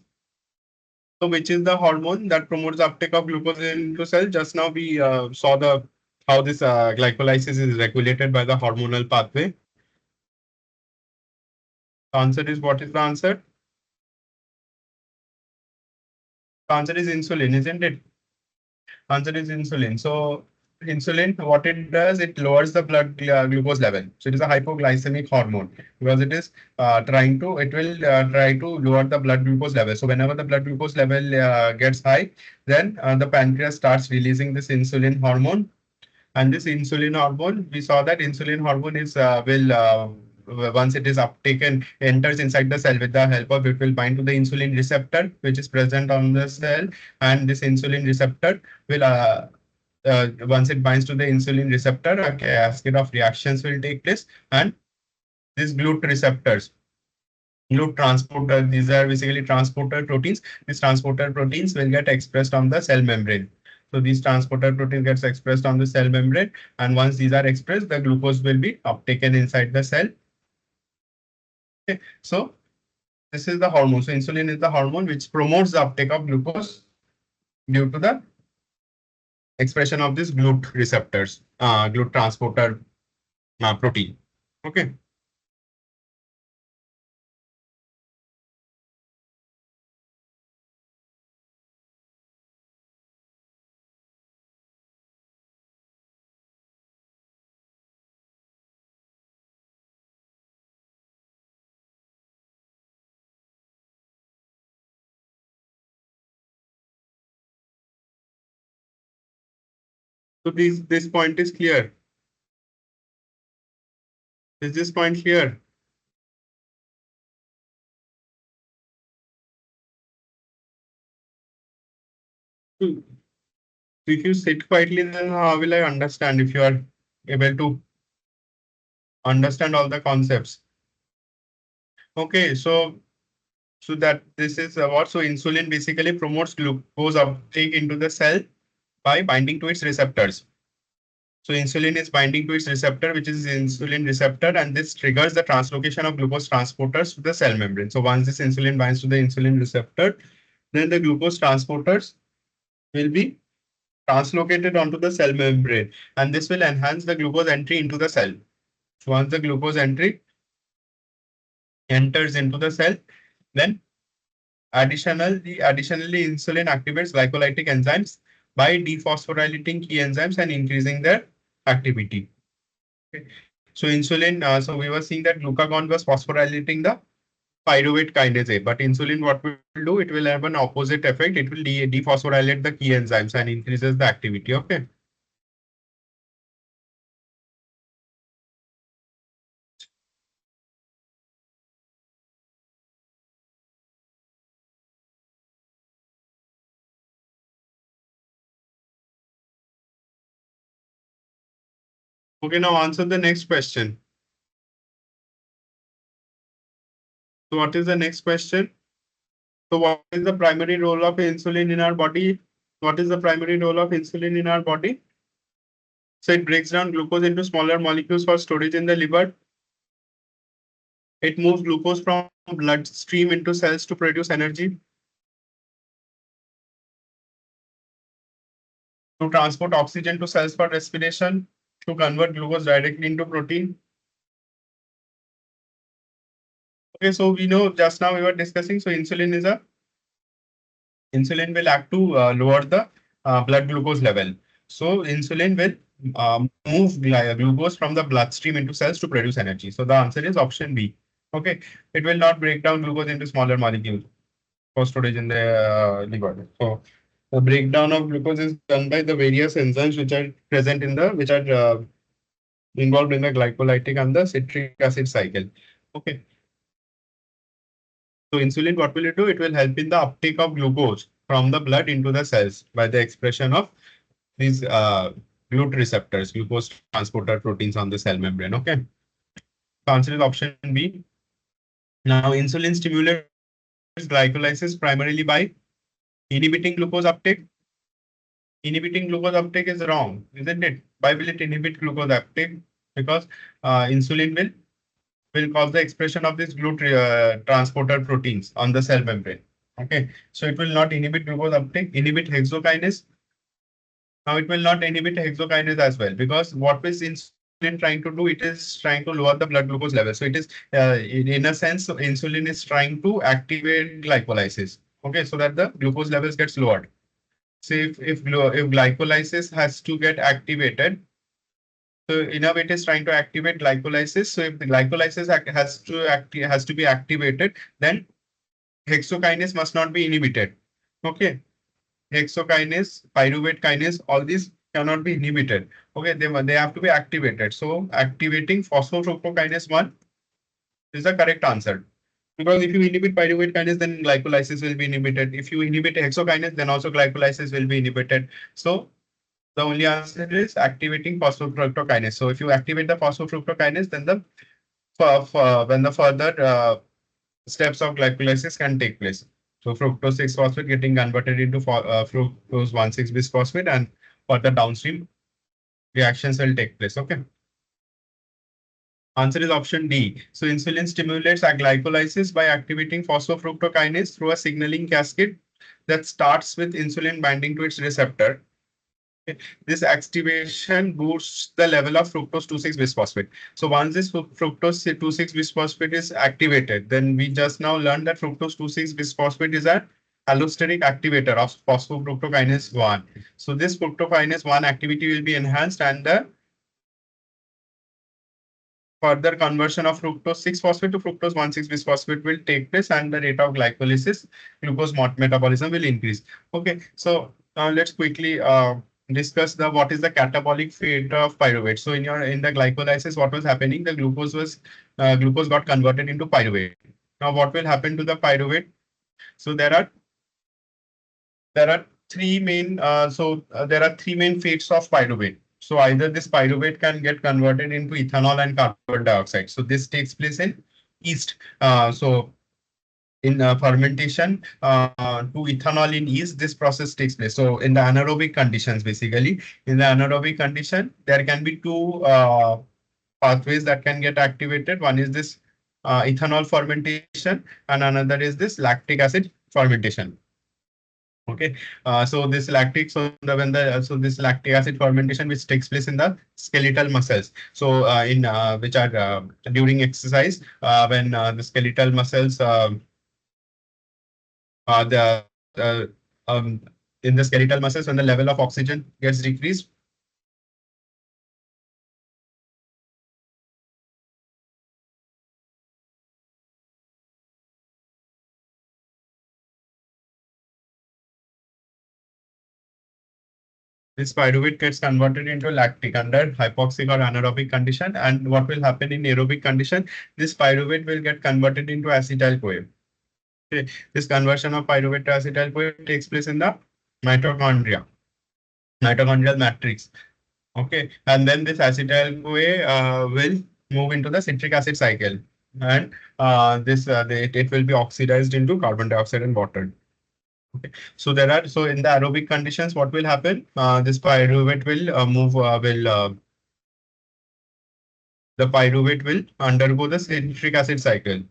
so which is the hormone that promotes the uptake of glucose into cells? Just now we saw the how this glycolysis is regulated by the hormonal pathway. The answer is, what is the answer? The answer is insulin, isn't it? Answer is insulin. So insulin, what it does, it lowers the blood glucose level. So it is a hypoglycemic hormone because it is it will try to lower the blood glucose level. So whenever the blood glucose level gets high, then the pancreas starts releasing this insulin hormone. And this insulin hormone, we saw that insulin hormone is will once it is uptaken, enters inside the cell with the help of it will bind to the insulin receptor, which is present on the cell, and this insulin receptor will once it binds to the insulin receptor, a cascade of reactions will take place, and these GLUT receptors, GLUT transporter, these are basically transporter proteins. These transporter proteins will get expressed on the cell membrane. So these transporter protein gets expressed on the cell membrane, and once these are expressed, the glucose will be uptaken inside the cell. Okay. So this is the hormone. So insulin is the hormone which promotes the uptake of glucose due to the expression of these GLUT receptors, GLUT transporter protein. Okay. So this point is clear. Is this point clear? So if you sit quietly, then how will I understand if you are able to understand all the concepts? Okay, so that this is what, so insulin basically promotes glucose uptake into the cell by binding to its receptors. So insulin is binding to its receptor, which is insulin receptor, and this triggers the translocation of glucose transporters to the cell membrane. So once this insulin binds to the insulin receptor, then the glucose transporters will be translocated onto the cell membrane, and this will enhance the glucose entry into the cell. So once the glucose entry enters into the cell. Then additionally, insulin activates glycolytic enzymes by dephosphorylating key enzymes and increasing their activity. Okay. So insulin, so we were seeing that glucagon was phosphorylating the pyruvate kinase A, but insulin, what will do, it will have an opposite effect. It will dephosphorylate the key enzymes and increases the activity. Okay. Okay, now answer the next question. So what is the next question? So what is the primary role of insulin in our body? What is the primary role of insulin in our body? So it breaks down glucose into smaller molecules for storage in the liver. It moves glucose from bloodstream into cells to produce energy, to transport oxygen to cells for respiration, to convert glucose directly into protein. Okay, so we know just now we were discussing, so insulin will act to lower the blood glucose level. So insulin will move glucose from the bloodstream into cells to produce energy. So the answer is option B. Okay, it will not break down glucose into smaller molecules for storage in the liver. So the breakdown of glucose is done by the various enzymes which are present in the which are involved in the glycolytic and the citric acid cycle. Okay. So insulin, what will it do? It will help in the uptake of glucose from the blood into the cells by the expression of these GLUT receptors, glucose transporter proteins on the cell membrane. Okay. So answer is option B. Now, insulin stimulates glycolysis primarily by inhibiting glucose uptake. Inhibiting glucose uptake is wrong, isn't it? Why will it inhibit glucose uptake? Because insulin will cause the expression of these GLUT transporter proteins on the cell membrane. Okay, so it will not inhibit glucose uptake, inhibit hexokinase. Now it will not inhibit hexokinase as well because what is insulin trying to do? It is trying to lower the blood glucose level. So it is, in a sense, insulin is trying to activate glycolysis. Okay, so that the glucose levels gets lowered. So if glycolysis has to get activated, so in a way, it is trying to activate glycolysis. So if the glycolysis has to be activated, then hexokinase must not be inhibited. Okay, hexokinase, pyruvate kinase, all these cannot be inhibited. Okay, they have to be activated. So activating phosphofructokinase 1 is the correct answer. Because if you inhibit pyruvate kinase, then glycolysis will be inhibited. If you inhibit hexokinase, then also glycolysis will be inhibited. So the only answer is activating phosphofructokinase. So if you activate the phosphofructokinase, then when the further steps of glycolysis can take place. So fructose 6-phosphate getting converted into fructose 1,6-bisphosphate and further downstream reactions will take place. Okay. Answer is option D. So insulin stimulates glycolysis by activating phosphofructokinase through a signaling cascade that starts with insulin binding to its receptor. This activation boosts the level of fructose 2,6-bisphosphate. So once this fructose 2,6-bisphosphate is activated, then we just now learned that fructose 2,6-bisphosphate is an allosteric activator of phosphofructokinase 1. So this fructokinase 1 activity will be enhanced and the further conversion of fructose 6-phosphate to fructose 1,6-bisphosphate will take place and the rate of glycolysis, glucose metabolism will increase. Okay, so now let's quickly discuss the what is the catabolic fate of pyruvate. So in the glycolysis, what was happening? The glucose got converted into pyruvate. Now what will happen to the pyruvate? So there are three main fates of pyruvate. So either this pyruvate can get converted into ethanol and carbon dioxide. So this takes place in yeast. So in fermentation to ethanol in yeast, this process takes place. So in the anaerobic conditions, basically, in the anaerobic condition, there can be two pathways that can get activated. One is this ethanol fermentation, and another is this lactic acid fermentation. Okay, so this lactic, so this lactic acid fermentation which takes place in the skeletal muscles. So in which are during exercise, when the skeletal muscles, the in the skeletal muscles, when the level of oxygen gets decreased, this pyruvate gets converted into lactic under hypoxic or anaerobic condition. And what will happen in aerobic condition? This pyruvate will get converted into acetyl CoA. Okay. This conversion of pyruvate to acetyl CoA takes place in the mitochondria, mitochondrial matrix. Okay, and then this acetyl CoA will move into the citric acid cycle, and it will be oxidized into carbon dioxide and water. Okay. So in the aerobic conditions, what will happen? This pyruvate will the pyruvate will undergo the citric acid cycle.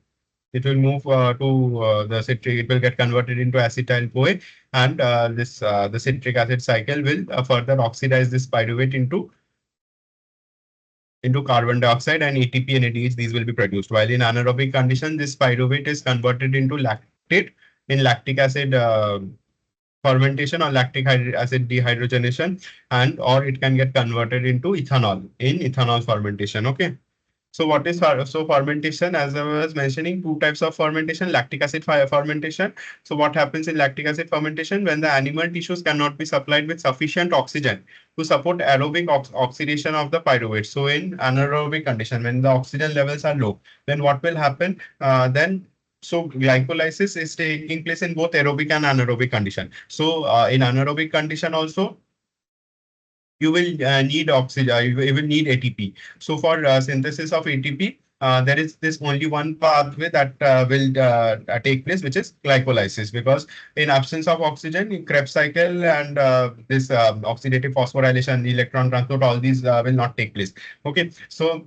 It will move to the citric. It will get converted into acetyl CoA, and the citric acid cycle will further oxidize this pyruvate into carbon dioxide and ATP and ADH. These will be produced. While in anaerobic condition, this pyruvate is converted into lactate in lactic acid fermentation or acid dehydrogenation, and or it can get converted into ethanol in ethanol fermentation. Okay. So what is fermentation? As I was mentioning, two types of fermentation: lactic acid fermentation. So what happens in lactic acid fermentation when the animal tissues cannot be supplied with sufficient oxygen to support aerobic oxidation of the pyruvate. So in anaerobic condition, when the oxygen levels are low, then what will happen? Then so glycolysis is taking place in both aerobic and anaerobic condition. So in anaerobic condition also you will need oxygen, you will need ATP. So for synthesis of ATP, there is this only one pathway that will take place, which is glycolysis, because in absence of oxygen, Krebs cycle and this oxidative phosphorylation, electron transport, all these will not take place. Okay, so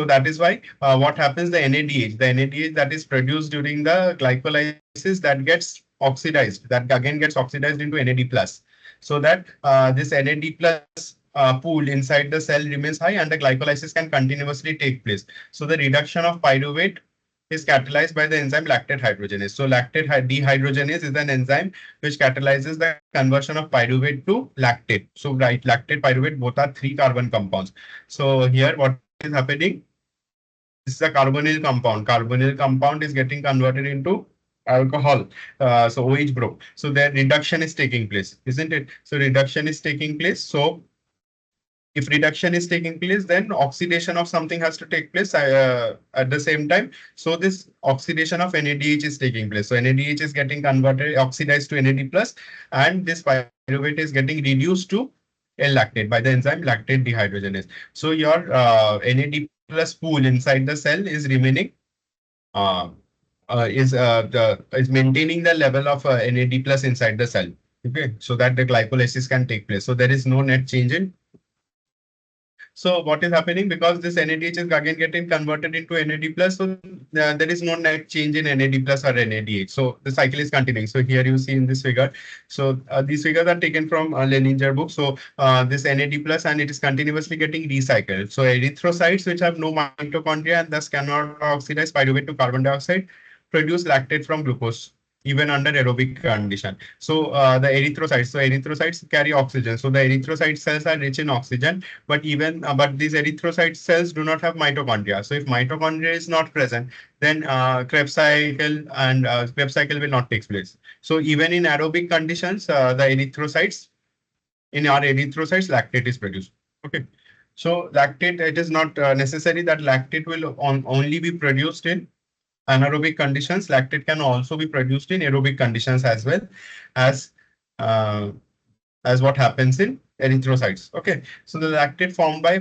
that is why what happens, the NADH that is produced during the glycolysis that gets oxidized, that again gets oxidized into NAD plus. So that this NAD plus pool inside the cell remains high and the glycolysis can continuously take place. So the reduction of pyruvate is catalyzed by the enzyme lactate hydrogenase. So lactate dehydrogenase is an enzyme which catalyzes the conversion of pyruvate to lactate. So right, lactate, pyruvate, both are three carbon compounds. So here what is happening? This is a carbonyl compound. Carbonyl compound is getting converted into alcohol. So OH bro. So the reduction is taking place, isn't it? So reduction is taking place. So if reduction is taking place, then oxidation of something has to take place at the same time. So this oxidation of NADH is taking place. So NADH is getting converted, oxidized to NAD plus, and this pyruvate is getting reduced to L-lactate by the enzyme lactate dehydrogenase. So your NAD plus pool inside the cell is remaining, uh, is maintaining the level of NAD plus inside the cell. Okay, so that the glycolysis can take place. So there is no net change in. So what is happening, because this NADH is again getting converted into NAD plus, so there is no net change in NAD plus or NADH. So the cycle is continuing. So here you see in this figure. So these figures are taken from Leninger book. So this NAD plus, and it is continuously getting recycled. So erythrocytes which have no mitochondria and thus cannot oxidize pyruvate to carbon dioxide produce lactate from glucose even under aerobic condition. So erythrocytes carry oxygen. So the erythrocyte cells are rich in oxygen, but these erythrocyte cells do not have mitochondria. So if mitochondria is not present, then Krebs cycle will not take place. So even in aerobic conditions, in our erythrocytes, lactate is produced. Okay. So lactate, it is not necessary that lactate will only be produced in anaerobic conditions. Lactate can also be produced in aerobic conditions as well as uh, as what happens in erythrocytes. Okay, so the lactate formed by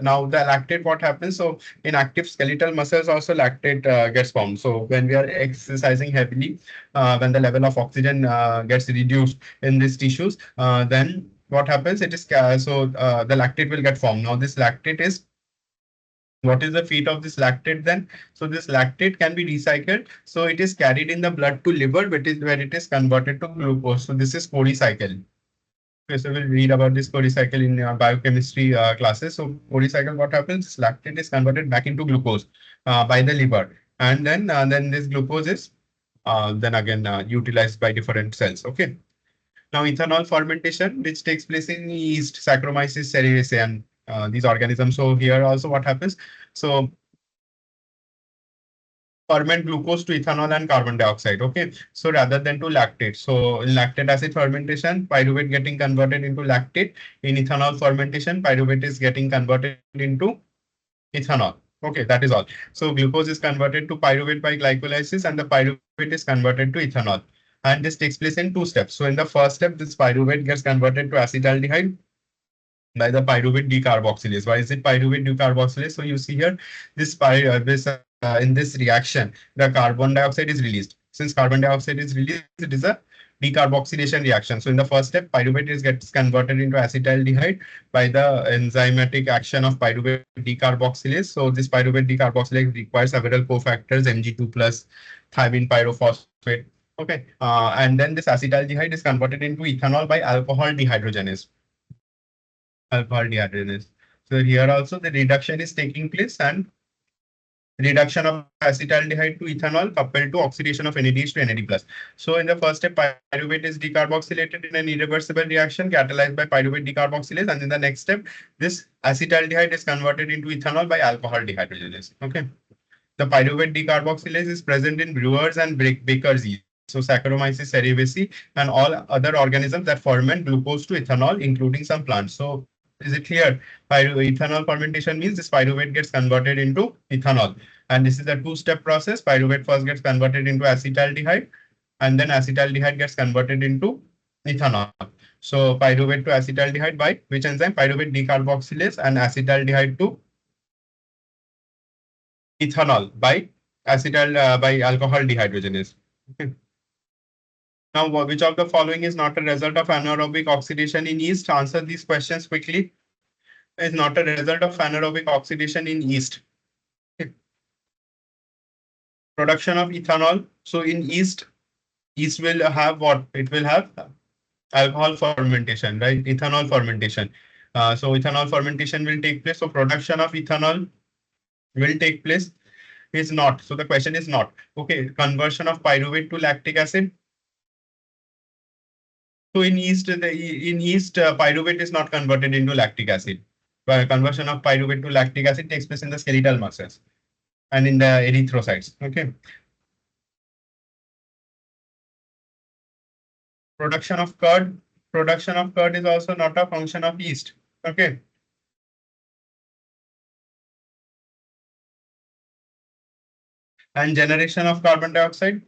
now the lactate, what happens? So in active skeletal muscles also lactate gets formed. So when we are exercising heavily, when the level of oxygen gets reduced in these tissues, then what happens? It is the lactate will get formed. Now this lactate is What is the fate of this lactate then? So this lactate can be recycled. So it is carried in the blood to liver, where it is converted to glucose. So this is Cody cycle. Okay, so we'll read about this Cody cycle in biochemistry classes. So Cody cycle, what happens? Lactate is converted back into glucose by the liver, and then this glucose is then again utilized by different cells. Okay. Now, ethanol fermentation, which takes place in yeast, Saccharomyces cerevisiae, and these organisms. So here also what happens? So ferment glucose to ethanol and carbon dioxide. Okay, so rather than to lactate. So in lactate acid fermentation, pyruvate getting converted into lactate. In ethanol fermentation, pyruvate is getting converted into ethanol. Okay, that is all. So glucose is converted to pyruvate by glycolysis, and the pyruvate is converted to ethanol. And this takes place in two steps. So in the first step, this pyruvate gets converted to acetaldehyde by the pyruvate decarboxylase. Why is it pyruvate decarboxylase? So you see here, in this reaction, the carbon dioxide is released. Since carbon dioxide is released, it is a decarboxylation reaction. So in the first step, pyruvate gets converted into acetaldehyde by the enzymatic action of pyruvate decarboxylase. So this pyruvate decarboxylase requires several cofactors, Mg2 plus, thymine pyrophosphate. Okay, and then this acetaldehyde is converted into ethanol by alcohol dehydrogenase. Alcohol dehydrogenase. So here also the reduction is taking place, and reduction of acetaldehyde to ethanol coupled to oxidation of NADH to NAD+. So in the first step, pyruvate is decarboxylated in an irreversible reaction catalyzed by pyruvate decarboxylase, and in the next step, this acetaldehyde is converted into ethanol by alcohol dehydrogenase. Okay. The pyruvate decarboxylase is present in brewers and bakers yeast. So Saccharomyces cerevisiae and all other organisms that ferment glucose to ethanol, including some plants. So is it clear? Ethanol fermentation means this pyruvate gets converted into ethanol. And this is a two-step process. Pyruvate first gets converted into acetaldehyde, and then acetaldehyde gets converted into ethanol. So pyruvate to acetaldehyde by which enzyme? Pyruvate decarboxylase, and acetaldehyde to ethanol by alcohol dehydrogenase. Okay. Now, which of the following is not a result of anaerobic oxidation in yeast? Answer these questions quickly. Is not a result of anaerobic oxidation in yeast. Okay. Production of ethanol. So in yeast will have what? It will have alcohol fermentation, right? Ethanol fermentation. So ethanol fermentation will take place. So production of ethanol will take place is not. So the question is not. Okay. Conversion of pyruvate to lactic acid. So in yeast, pyruvate is not converted into lactic acid. Conversion of pyruvate to lactic acid takes place in the skeletal muscles and in the erythrocytes. Okay. Production of curd. Production of curd is also not a function of yeast. Okay. And generation of carbon dioxide.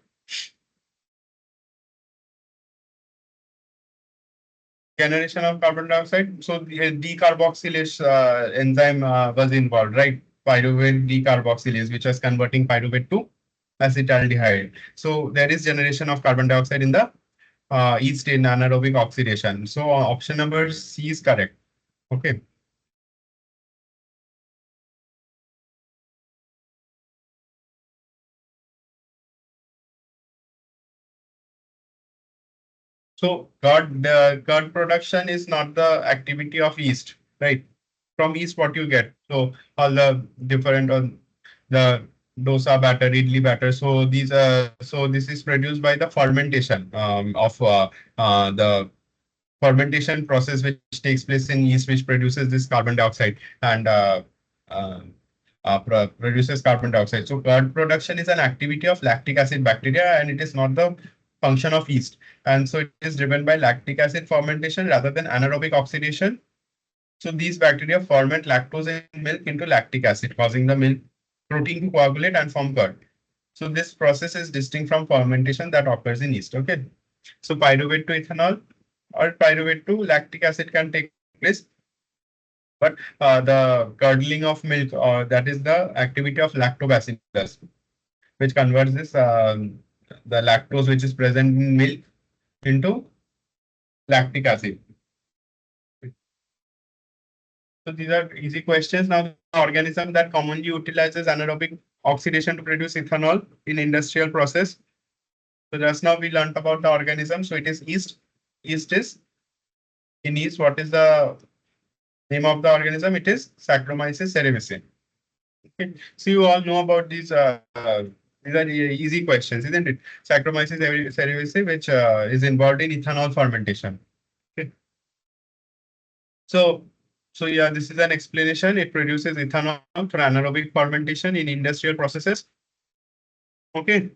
Generation of carbon dioxide. So the decarboxylase enzyme was involved, right? Pyruvate decarboxylase, which was converting pyruvate to acetaldehyde. So there is generation of carbon dioxide in the yeast in anaerobic oxidation. So option number C is correct. Okay. So curd production is not the activity of yeast, right? From yeast, what you get? So all the different the dosa batter, idli batter. So this is produced by the fermentation of the fermentation process which takes place in yeast, which produces this carbon dioxide and uh, produces carbon dioxide. So curd production is an activity of lactic acid bacteria, and it is not the function of yeast. And so it is driven by lactic acid fermentation rather than anaerobic oxidation. So these bacteria ferment lactose in milk into lactic acid, causing the milk protein to coagulate and form curd. So this process is distinct from fermentation that occurs in yeast. Okay. So pyruvate to ethanol or pyruvate to lactic acid can take place, but the curdling of milk, that is the activity of lactobacillus, which converts this the lactose which is present in milk into lactic acid. So these are easy questions. Now, the organism that commonly utilizes anaerobic oxidation to produce ethanol in industrial process. So just now we learned about the organism. So it is yeast. Yeast is in yeast. What is the name of the organism? It is Saccharomyces cerevisiae. Okay. So you all know about these are easy questions, isn't it? Saccharomyces cerevisiae, which is involved in ethanol fermentation. Okay. So, so yeah, this is an explanation. It produces ethanol for anaerobic fermentation in industrial processes. Okay.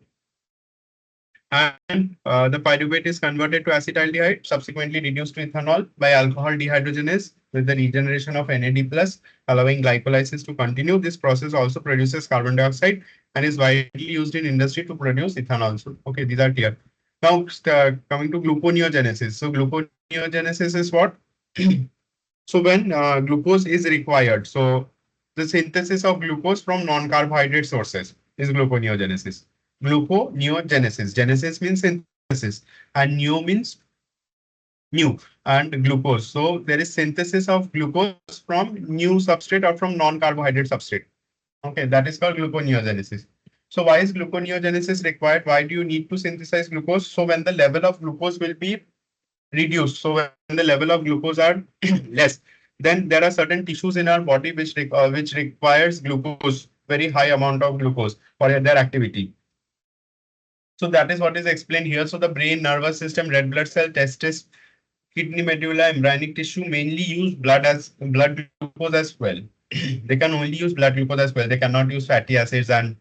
And the pyruvate is converted to acetaldehyde, subsequently reduced to ethanol by alcohol dehydrogenase with the regeneration of NAD+, allowing glycolysis to continue. This process also produces carbon dioxide and is widely used in industry to produce ethanol. So, okay, these are clear. Now, coming to gluconeogenesis. So, gluconeogenesis is what? So when glucose is required, so the synthesis of glucose from non-carbohydrate sources is gluconeogenesis. Gluconeogenesis. Genesis means synthesis, and neo means new, and glucose. So there is synthesis of glucose from new substrate or from non-carbohydrate substrate. Okay, that is called gluconeogenesis. So why is gluconeogenesis required? Why do you need to synthesize glucose? So when the level of glucose will be reduced. So when the level of glucose are less, then there are certain tissues in our body which requires glucose, very high amount of glucose for their activity. So that is what is explained here. So the brain, nervous system, red blood cell, testis, kidney, medulla, embryonic tissue mainly use blood glucose as well. They can only use blood glucose as well. They cannot use fatty acids and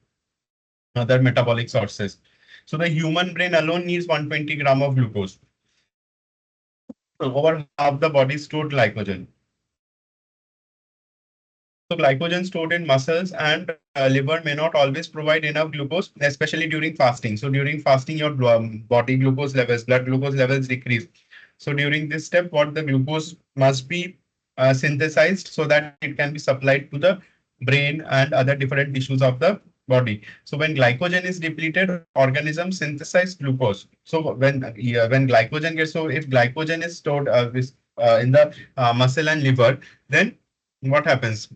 other metabolic sources. So the human brain alone needs 120 gram of glucose. So over half the body stored glycogen. So glycogen stored in muscles and liver may not always provide enough glucose, especially during fasting. So during fasting, your body glucose levels, blood glucose levels decrease. So during this step, what the glucose must be synthesized so that it can be supplied to the brain and other different tissues of the body. So when glycogen is depleted, organisms synthesize glucose. So when glycogen gets, so if glycogen is stored in the muscle and liver, then what happens?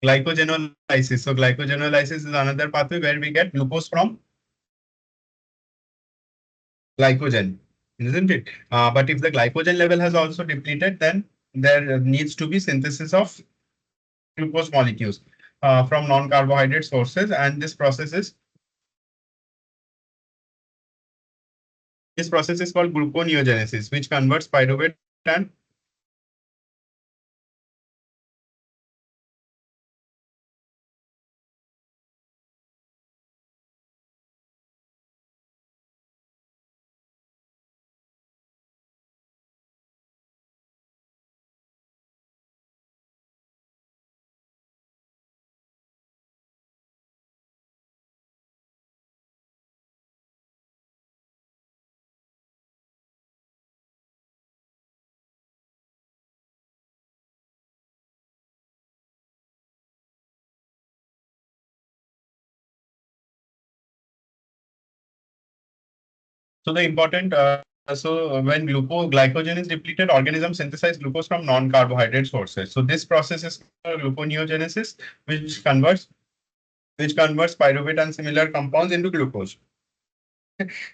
Glycogenolysis. So glycogenolysis is another pathway where we get glucose from glycogen, isn't it? But if the glycogen level has also depleted, then there needs to be synthesis of glucose molecules from non-carbohydrate sources, and this process is called gluconeogenesis, which converts pyruvate and so the important so when glycogen is depleted, organisms synthesize glucose from non-carbohydrate sources. So this process is called gluconeogenesis, which converts pyruvate and similar compounds into glucose.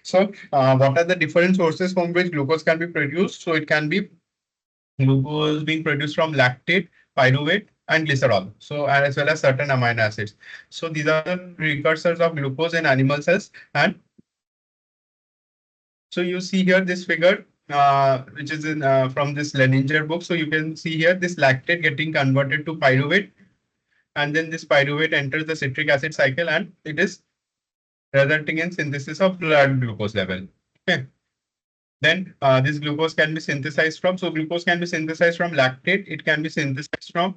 So, what are the different sources from which glucose can be produced? So, it can be glucose being produced from lactate, pyruvate, and glycerol. So, and as well as certain amino acids. So, these are the precursors of glucose in animal cells. And so, you see here this figure, which is in from this Leninger book. So, you can see here this lactate getting converted to pyruvate, and then this pyruvate enters the citric acid cycle, and it is resulting in synthesis of blood glucose level. Okay. Then this glucose can be synthesized from, so glucose can be synthesized from lactate, it can be synthesized from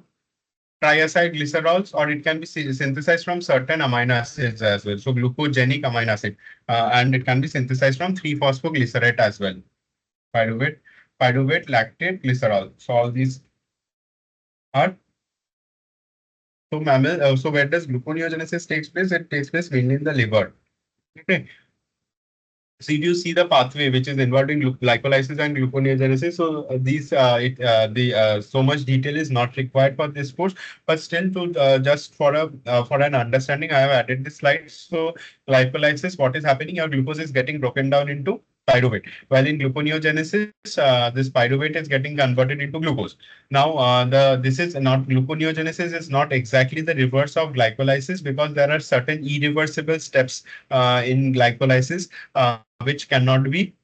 triacid glycerols, or it can be synthesized from certain amino acids as well. So glucogenic amino acid, and it can be synthesized from 3-phosphoglycerate as well. Pyruvate, lactate, glycerol. So all these are, so mammal. So where does gluconeogenesis takes place? It takes place mainly in the liver. Okay. So if you see the pathway which is involved in glycolysis and gluconeogenesis, so so much detail is not required for this course, but still to just for an understanding, I have added this slide. So glycolysis, what is happening? Your glucose is getting broken down into pyruvate, while in gluconeogenesis, this pyruvate is getting converted into glucose. Now, the this is not gluconeogenesis is not exactly the reverse of glycolysis because there are certain irreversible steps in glycolysis which cannot be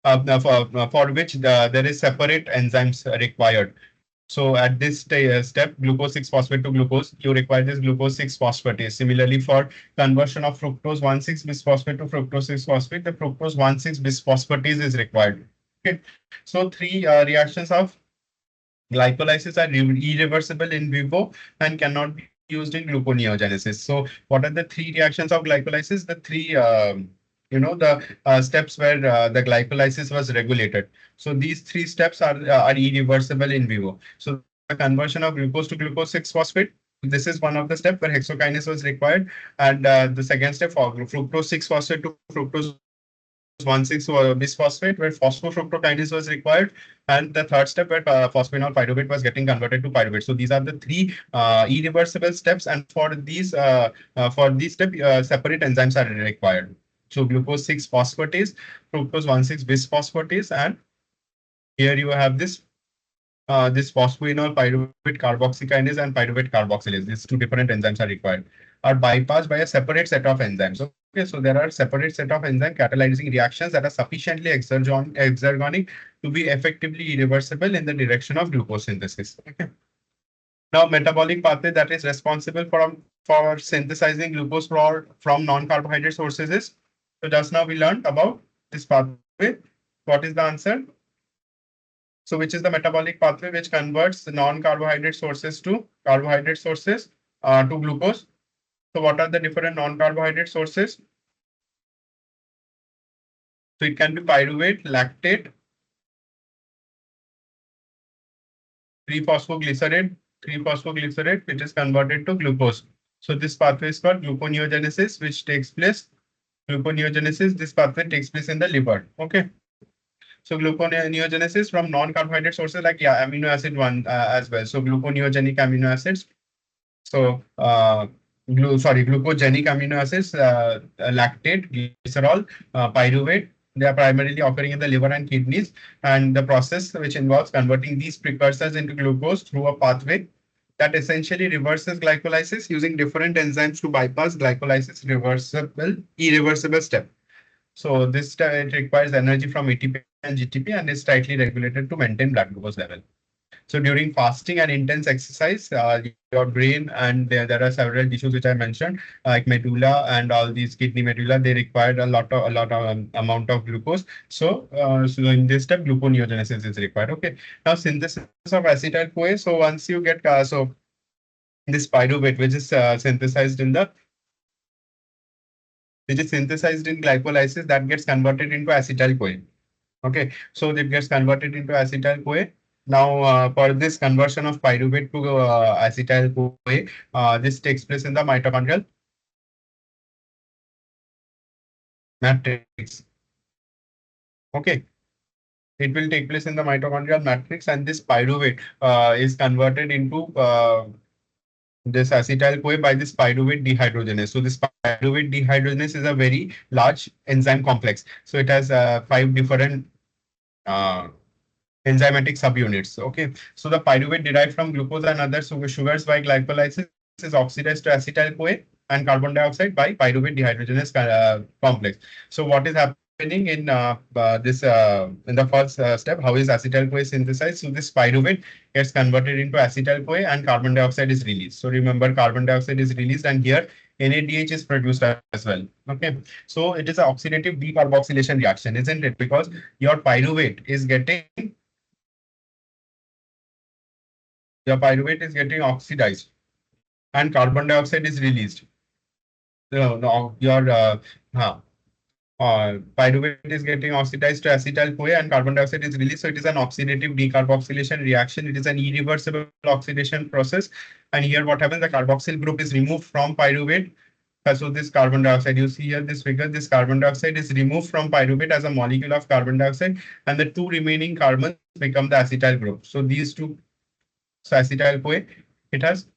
for which there is separate enzymes required. So at this step, glucose 6-phosphate to glucose, you require this glucose 6-phosphatase. Similarly, for conversion of fructose 1,6-bisphosphate to fructose 6-phosphate, the fructose 1,6-bisphosphatase is required. Okay, so three reactions of glycolysis are irreversible in vivo and cannot be used in gluconeogenesis. So, what are the three reactions of glycolysis? The three, the steps where the glycolysis was regulated. So, these three steps are irreversible in vivo. So, the conversion of glucose to glucose 6-phosphate. This is one of the steps where hexokinase was required, and the second step for fructose 6-phosphate to fructose 1,6-bisphosphate, where phosphofructokinase was required, and the third step where phosphenol pyruvate was getting converted to pyruvate. So these are the three irreversible steps, and for these steps, separate enzymes are required. So glucose 6-phosphatase, fructose 1,6-bisphosphatase, and here you have this phosphoenol pyruvate carboxykinase and pyruvate carboxylase. These two different enzymes are required, are bypassed by a separate set of enzymes. Okay, so there are separate set of enzymes catalyzing reactions that are sufficiently exergonic to be effectively irreversible in the direction of glucose synthesis. Okay. Now, metabolic pathway that is responsible for synthesizing glucose from non-carbohydrate sources is. So just now we learned about this pathway. What is the answer? So which is the metabolic pathway which converts the non-carbohydrate sources to carbohydrate sources to glucose? So what are the different non-carbohydrate sources? So it can be pyruvate, lactate, 3-phosphoglycerate, 3-phosphoglycerate, which is converted to glucose. So this pathway is called gluconeogenesis, which takes place. Gluconeogenesis, this pathway takes place in the liver. Okay. So gluconeogenesis from non-carbohydrate sources like amino acid one as well. So gluconeogenic amino acids. So glucogenic amino acids, lactate, glycerol, pyruvate. They are primarily occurring in the liver and kidneys, and the process which involves converting these precursors into glucose through a pathway that essentially reverses glycolysis using different enzymes to bypass glycolysis irreversible step. So this it requires energy from ATP and GTP and is tightly regulated to maintain blood glucose level. So during fasting and intense exercise, your brain and there are several tissues which I mentioned, like medulla and all these kidney medulla, they require a lot of amount of glucose. So in this step, gluconeogenesis is required. Okay. Now synthesis of acetyl CoA. So once you get this pyruvate, which is synthesized in glycolysis, that gets converted into acetyl CoA. Okay, so it gets converted into acetyl CoA. Now, for this conversion of pyruvate to acetyl CoA, this takes place in the mitochondrial matrix. Okay, it will take place in the mitochondrial matrix, and this pyruvate is converted into this acetyl CoA by this pyruvate dehydrogenase. So this pyruvate dehydrogenase is a very large enzyme complex. So it has 5 different uh, enzymatic subunits. Okay, so the pyruvate derived from glucose and other sugars by glycolysis is oxidized to acetyl CoA and carbon dioxide by pyruvate dehydrogenase complex. So what is happening in the first step? How is acetyl CoA synthesized? So this pyruvate gets converted into acetyl CoA and carbon dioxide is released. So remember, carbon dioxide is released, and here NADH is produced as well. Okay, so it is an oxidative decarboxylation reaction, isn't it? Because your pyruvate is getting oxidized and carbon dioxide is released. No, your pyruvate is getting oxidized to acetyl CoA and carbon dioxide is released. So it is an oxidative decarboxylation reaction. It is an irreversible oxidation process. And here what happens, the carboxyl group is removed from pyruvate So this carbon dioxide, you see here this figure, this carbon dioxide is removed from pyruvate as a molecule of carbon dioxide, and the two remaining carbons become the acetyl group. So these two, so acetyl CoA, it has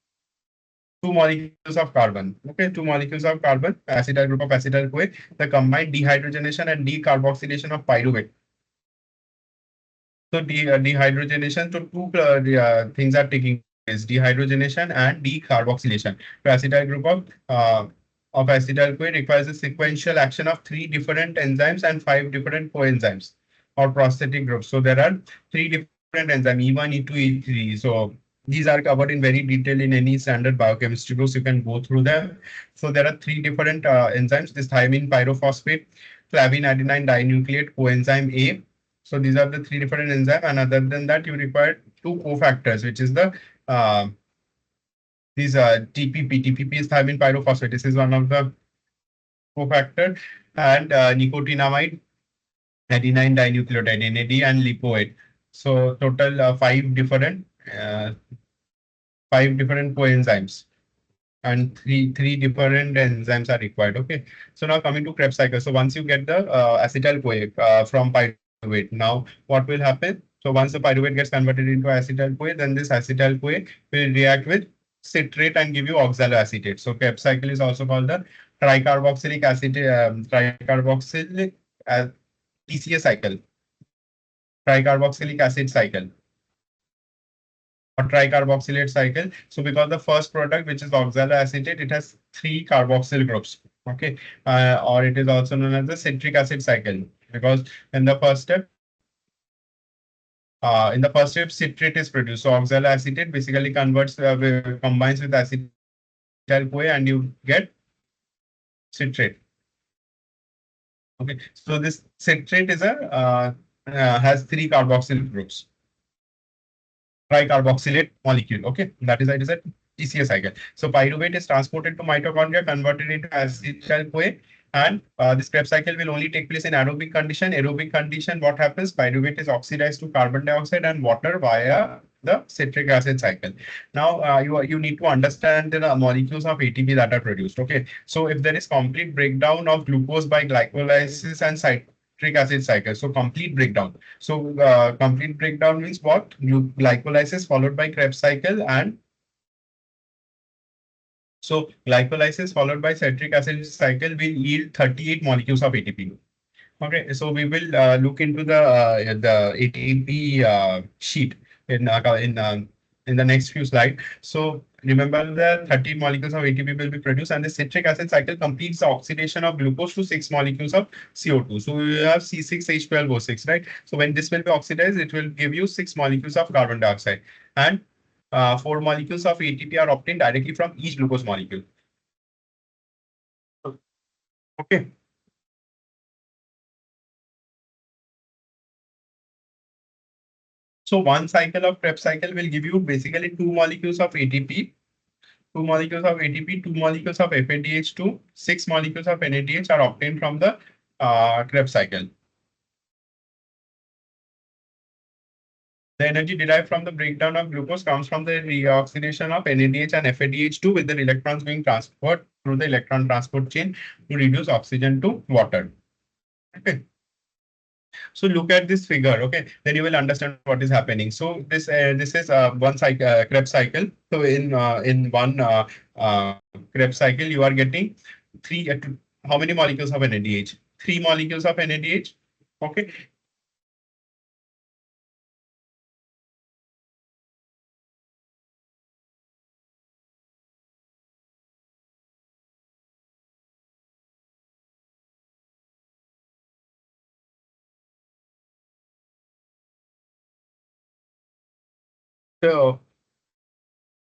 two molecules of carbon. Okay, two molecules of carbon, acetyl group of acetyl CoA. The combined dehydrogenation and decarboxylation of pyruvate. So dehydrogenation, so two things are taking place: dehydrogenation and decarboxylation. So acetyl group of acetyl CoA requires a sequential action of three different enzymes and five different coenzymes or prosthetic groups. So there are three different enzymes: E1, E2, E3. So these are covered in very detail in any standard biochemistry books. You can go through them. So there are three different enzymes: this thymine pyrophosphate, flavin adenine dinucleate coenzyme A. So these are the three different enzymes, and other than that, you require two cofactors, which is the uh, these TPP. TPP is thymine pyrophosphate. This is one of the cofactor, and nicotinamide adenine dinucleotide (NAD) and lipoid. So total uh, five different coenzymes and three different enzymes are required. Okay. So now coming to Krebs cycle. So once you get the acetyl CoA from pyruvate, now what will happen? So once the pyruvate gets converted into acetyl CoA, then this acetyl CoA will react with citrate and give you oxaloacetate. So Krebs cycle is also called the tricarboxylic acid tricarboxylic uh, TCA cycle, tricarboxylic acid cycle or tricarboxylate cycle. So because the first product, which is oxaloacetate, it has three carboxyl groups. Okay, or it is also known as the citric acid cycle, because in the first step, citrate is produced. So oxaloacetate basically combines with acetyl CoA, and you get citrate. Okay, so this citrate is a has three carboxyl groups, tricarboxylate molecule. Okay, that is why it is a TCA cycle. So pyruvate is transported to mitochondria, converted into acetyl CoA, and this Krebs cycle will only take place in aerobic condition. Aerobic condition, what happens? Pyruvate is oxidized to carbon dioxide and water via the citric acid cycle. Now you need to understand the molecules of ATP that are produced. Okay, so if there is complete breakdown of glucose by glycolysis and citric acid cycle, so complete breakdown. So complete breakdown means what? Glycolysis followed by Krebs cycle, and so glycolysis followed by citric acid cycle will yield 38 molecules of ATP. Okay, so we will look into the ATP sheet in in the next few slides. So remember, the 30 molecules of ATP will be produced, and the citric acid cycle completes the oxidation of glucose to 6 molecules of CO2. So we have C6H12O6, right? So when this will be oxidized, it will give you 6 molecules of carbon dioxide, and 4 molecules of ATP are obtained directly from each glucose molecule. Okay. So one cycle of Krebs cycle will give you basically 2 molecules of ATP, 2 molecules of ATP, 2 molecules of FADH2, 6 molecules of NADH are obtained from the Krebs cycle. The energy derived from the breakdown of glucose comes from the reoxidation of NADH and FADH2, with the electrons being transferred through the electron transport chain to reduce oxygen to water. Okay. So look at this figure, okay? Then you will understand what is happening. So this is one cycle, Krebs cycle. So in one Krebs cycle, you are getting how many molecules of NADH? 3 molecules of NADH. Okay. So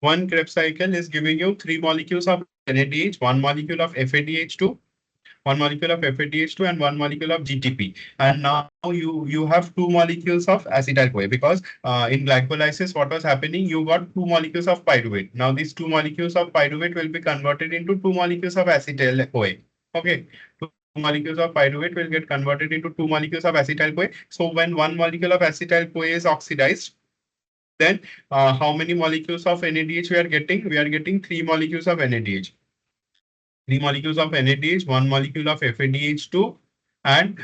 one Krebs cycle is giving you 3 molecules of NADH, 1 molecule of FADH2, 1 molecule of FADH2, and 1 molecule of GTP. And now you have 2 molecules of acetyl CoA, because in glycolysis, what was happening? You got 2 molecules of pyruvate. Now these 2 molecules of pyruvate will be converted into 2 molecules of acetyl CoA. Okay. 2 molecules of pyruvate will get converted into 2 molecules of acetyl CoA. So when 1 molecule of acetyl CoA is oxidized, then how many molecules of NADH we are getting? We are getting 3 molecules of NADH. Three molecules of NADH, one molecule of FADH2, and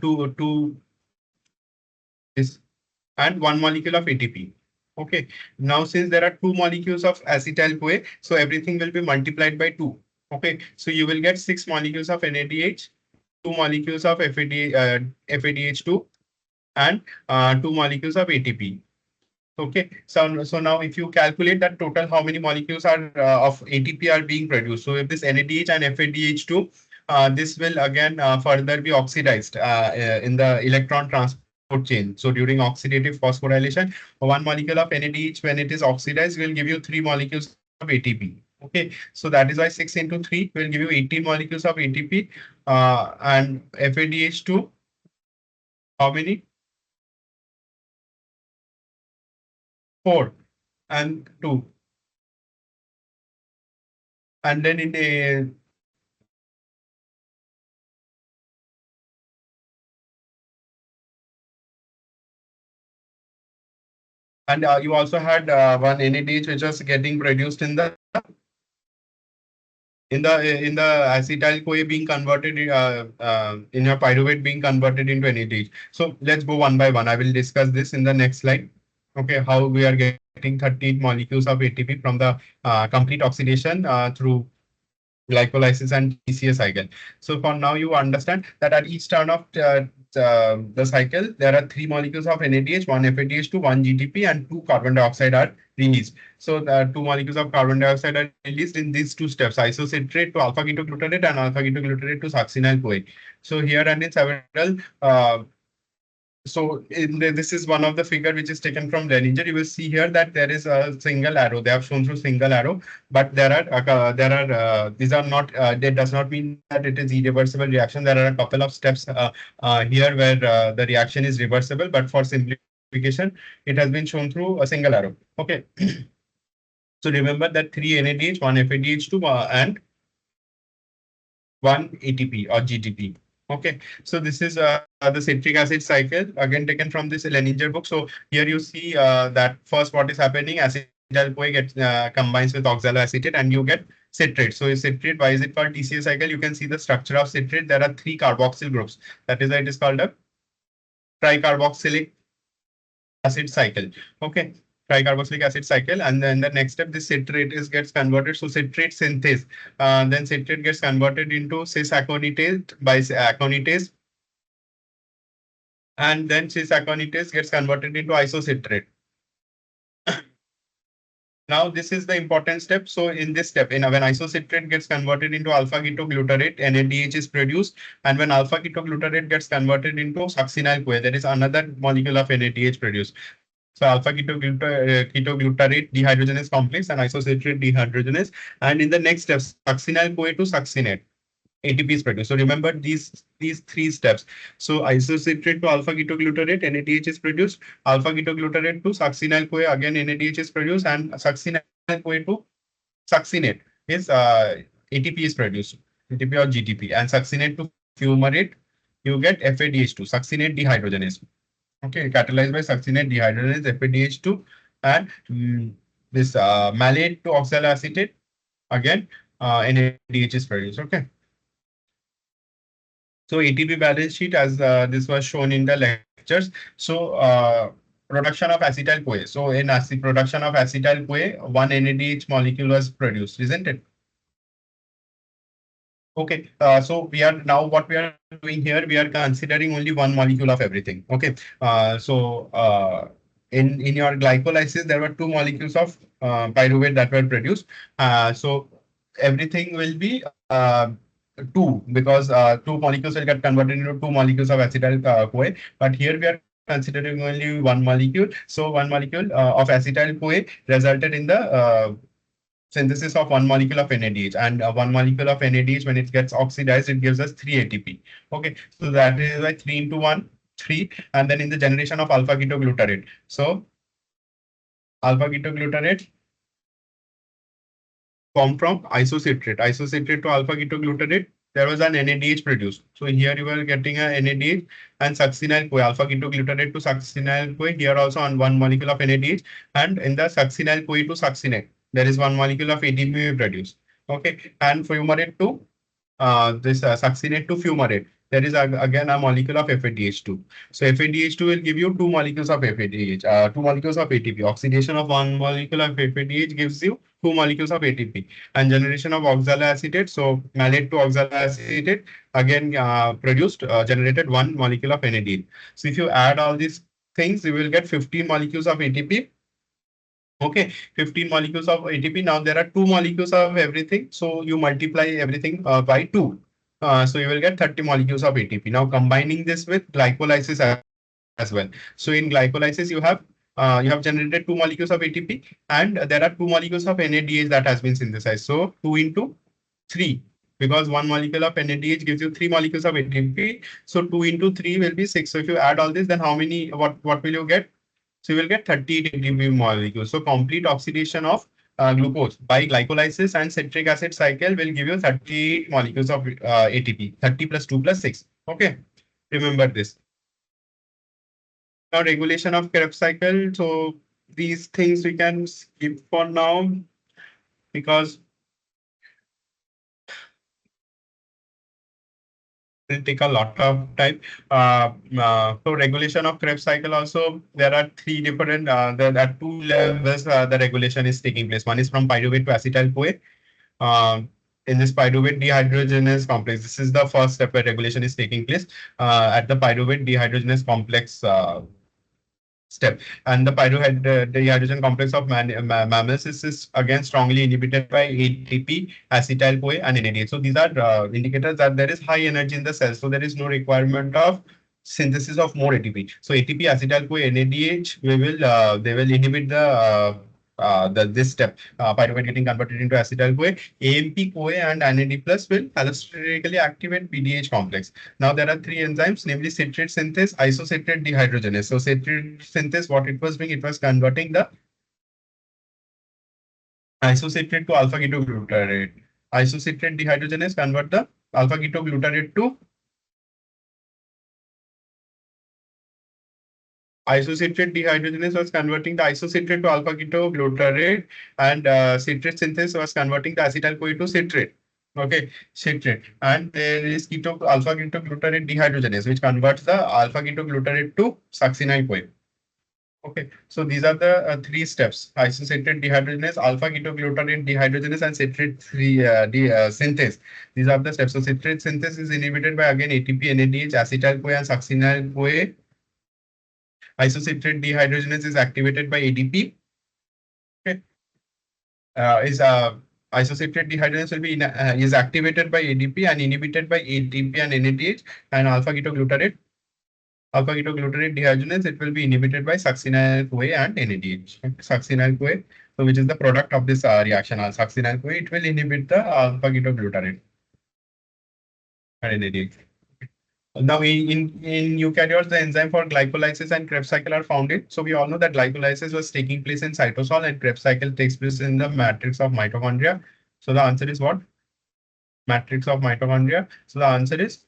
two this and one molecule of ATP. Okay. Now, since there are two molecules of acetyl-CoA, so everything will be multiplied by two. Okay. So you will get six molecules of NADH, two molecules of FADH2, and two molecules of ATP. Okay, so now if you calculate that total, how many molecules are of ATP are being produced? So if this NADH and FADH2, this will again further be oxidized in the electron transport chain. So during oxidative phosphorylation, one molecule of NADH, when it is oxidized, will give you three molecules of ATP. Okay, so that is why 6 into 3 will give you 18 molecules of ATP, and FADH2, how many? Four and two. And then in the and you also had one NADH which was getting produced in the acetyl CoA being converted in your pyruvate being converted into NADH. So let's go one by one. I will discuss this in the next slide. Okay, how we are getting 38 molecules of ATP from the complete oxidation through glycolysis and TCA cycle. So for now, you understand that at each turn of the cycle, there are three molecules of NADH, one FADH2, one GTP, and two carbon dioxide are released. So the two molecules of carbon dioxide are released in these two steps: isocitrate to alpha ketoglutarate and alpha ketoglutarate to succinyl CoA. So here and in several this is one of the figure which is taken from Leninger. You will see here that there is a single arrow. They have shown through single arrow, but these are not. That does not mean that it is irreversible reaction. There are a couple of steps here where the reaction is reversible, but for simplification, it has been shown through a single arrow. Okay. So remember that three NADH, one FADH2, and one ATP or GTP. Okay, so this is the citric acid cycle again taken from this Leninger book. So here you see that first what is happening, acetyl CoA gets combines with oxaloacetate and you get citrate. So citrate, why is it called TCA cycle? You can see the structure of citrate. There are three carboxyl groups. That is why it is called a tricarboxylic acid cycle. Okay, tricarboxylic acid cycle, and then the next step, this citrate is gets converted. So citrate synthase, then citrate gets converted into cis aconitase by aconitase, and then cis aconitase gets converted into isocitrate. Now this is the important step. So in this step, when isocitrate gets converted into alpha ketoglutarate, NADH is produced, and when alpha ketoglutarate gets converted into succinyl CoA, there is another molecule of NADH produced. So alpha ketoglutarate dehydrogenase complex and isocitrate dehydrogenase, and in the next step, succinyl CoA to succinate. ATP is produced. So remember these three steps. So isocitrate to alpha ketoglutarate, NADH is produced. Alpha ketoglutarate to succinyl CoA, again NADH is produced, and succinyl CoA to succinate is ATP is produced, ATP or GTP, and succinate to fumarate, you get FADH2, succinate dehydrogenase. Okay, catalyzed by succinate dehydrogenase, FADH2, and this malate to oxaloacetate, again NADH is produced. Okay. So ATP balance sheet, as this was shown in the lectures. So production of acetyl CoA. So in acid production of acetyl CoA, one NADH molecule was produced, isn't it? Okay, so we are now what we are doing here, we are considering only one molecule of everything. Okay, in your glycolysis, there were two molecules of pyruvate that were produced. So everything will be two, because two molecules will get converted into two molecules of acetyl CoA. But here we are considering only one molecule. So one molecule of acetyl CoA resulted in the synthesis of one molecule of NADH, and one molecule of NADH, when it gets oxidized, it gives us 3 ATP. Okay, so that is like 3 into 1, 3, and then in the generation of alpha ketoglutarate. So alpha ketoglutarate formed from isocitrate to alpha ketoglutarate. There was an NADH produced. So here you are getting a NADH and succinyl CoA, alpha ketoglutarate to succinyl CoA. Here also on one molecule of NADH, and in the succinyl CoA to succinate, there is one molecule of ATP produced. Okay, and fumarate to this succinate to fumarate. There is again a molecule of FADH2. So FADH2 will give you two molecules of FADH, two molecules of ATP. Oxidation of one molecule of FADH gives you two molecules of ATP. And generation of oxaloacetate, so malate to oxaloacetate, again generated one molecule of NADH. So if you add all these things, you will get 15 molecules of ATP. Okay, 15 molecules of ATP. Now there are two molecules of everything. So you multiply everything by two. So you will get 30 molecules of ATP. Now combining this with glycolysis as well. So in glycolysis you have generated two molecules of ATP and there are two molecules of NADH that has been synthesized. So 2 into 3 because one molecule of NADH gives you three molecules of ATP. So 2 into 3 will be 6. So if you add all this, then how many, what will you get? So you will get 30 ATP molecules. So complete oxidation of glucose by glycolysis and citric acid cycle will give you 30 molecules of ATP. 30 plus 2 plus 6. Okay, remember this. Now regulation of Krebs cycle. So these things we can skip for now because it will take a lot of time. So regulation of Krebs cycle also, there are three different, there are two levels the regulation is taking place. One is from pyruvate to acetyl-CoA. In this pyruvate dehydrogenase complex, this is the first step where regulation is taking place at the pyruvate dehydrogenase complex step. And the pyrohydrogen complex of mammals is again strongly inhibited by ATP, acetyl-CoA, and NADH. So these are indicators that there is high energy in the cell. So there is no requirement of synthesis of more ATP. So ATP, acetyl-CoA, NADH, they will inhibit this step, pyruvate getting converted into acetyl-CoA. AMP, CoA, and NAD plus will allosterically activate PDH complex. Now there are three enzymes, namely citrate synthase, isocitrate dehydrogenase. So citrate synthase, what it was doing, it was converting the isocitrate to alpha ketoglutarate. Isocitrate dehydrogenase convert the alpha ketoglutarate to isocitrate dehydrogenase was converting the isocitrate to alpha ketoglutarate, and citrate synthase was converting the acetyl-CoA to citrate. Okay, citrate. And there is alpha ketoglutarate dehydrogenase, which converts the alpha ketoglutarate to succinyl-CoA. Okay, so these are the three steps: isocitrate dehydrogenase, alpha ketoglutarate dehydrogenase, and citrate synthase. These are the steps. So citrate synthase is inhibited by again ATP, NADH, acetyl-CoA, and succinyl-CoA. Isocitrate dehydrogenase is activated by ADP. Okay. Is Isocitrate dehydrogenase will be is activated by ADP and inhibited by ATP and NADH, and alpha ketoglutarate dehydrogenase, it will be inhibited by succinyl-CoA and NADH. Okay. Succinyl-CoA, so which is the product of this reaction. Succinyl-CoA, it will inhibit the alpha ketoglutarate and NADH. Now, in eukaryotes, the enzyme for glycolysis and Krebs cycle are found in. So we all know that glycolysis was taking place in cytosol and Krebs cycle takes place in the matrix of mitochondria. So the answer is what? Matrix of mitochondria. So the answer is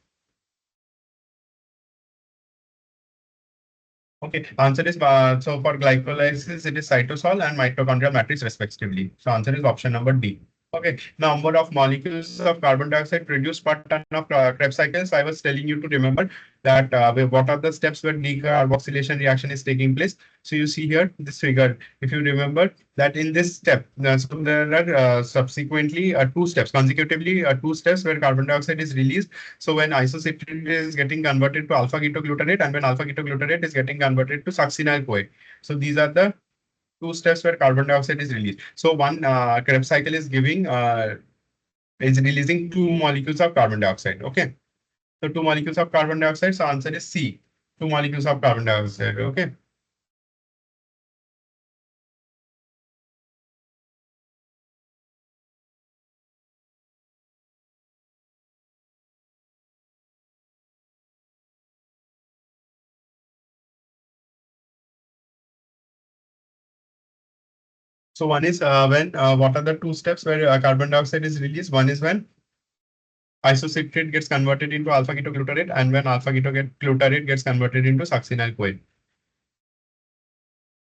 okay. Answer is so for glycolysis, it is cytosol and mitochondrial matrix respectively. So answer is option number D. Okay, number of molecules of carbon dioxide produced per ton of Krebs cycles. I was telling you to remember that what are the steps where decarboxylation reaction is taking place. So you see here this figure. If you remember that in this step, so there are subsequently two steps, consecutively two steps where carbon dioxide is released. So when isocitrate is getting converted to alpha ketoglutarate and when alpha ketoglutarate is getting converted to succinyl-CoA. So these are the two steps where carbon dioxide is released. So one Krebs cycle is releasing two molecules of carbon dioxide. Okay. So two molecules of carbon dioxide. So answer is C. Two molecules of carbon dioxide. Okay. So one is when what are the two steps where carbon dioxide is released? One is when isocitrate gets converted into alpha ketoglutarate and when alpha ketoglutarate gets converted into succinyl-CoA.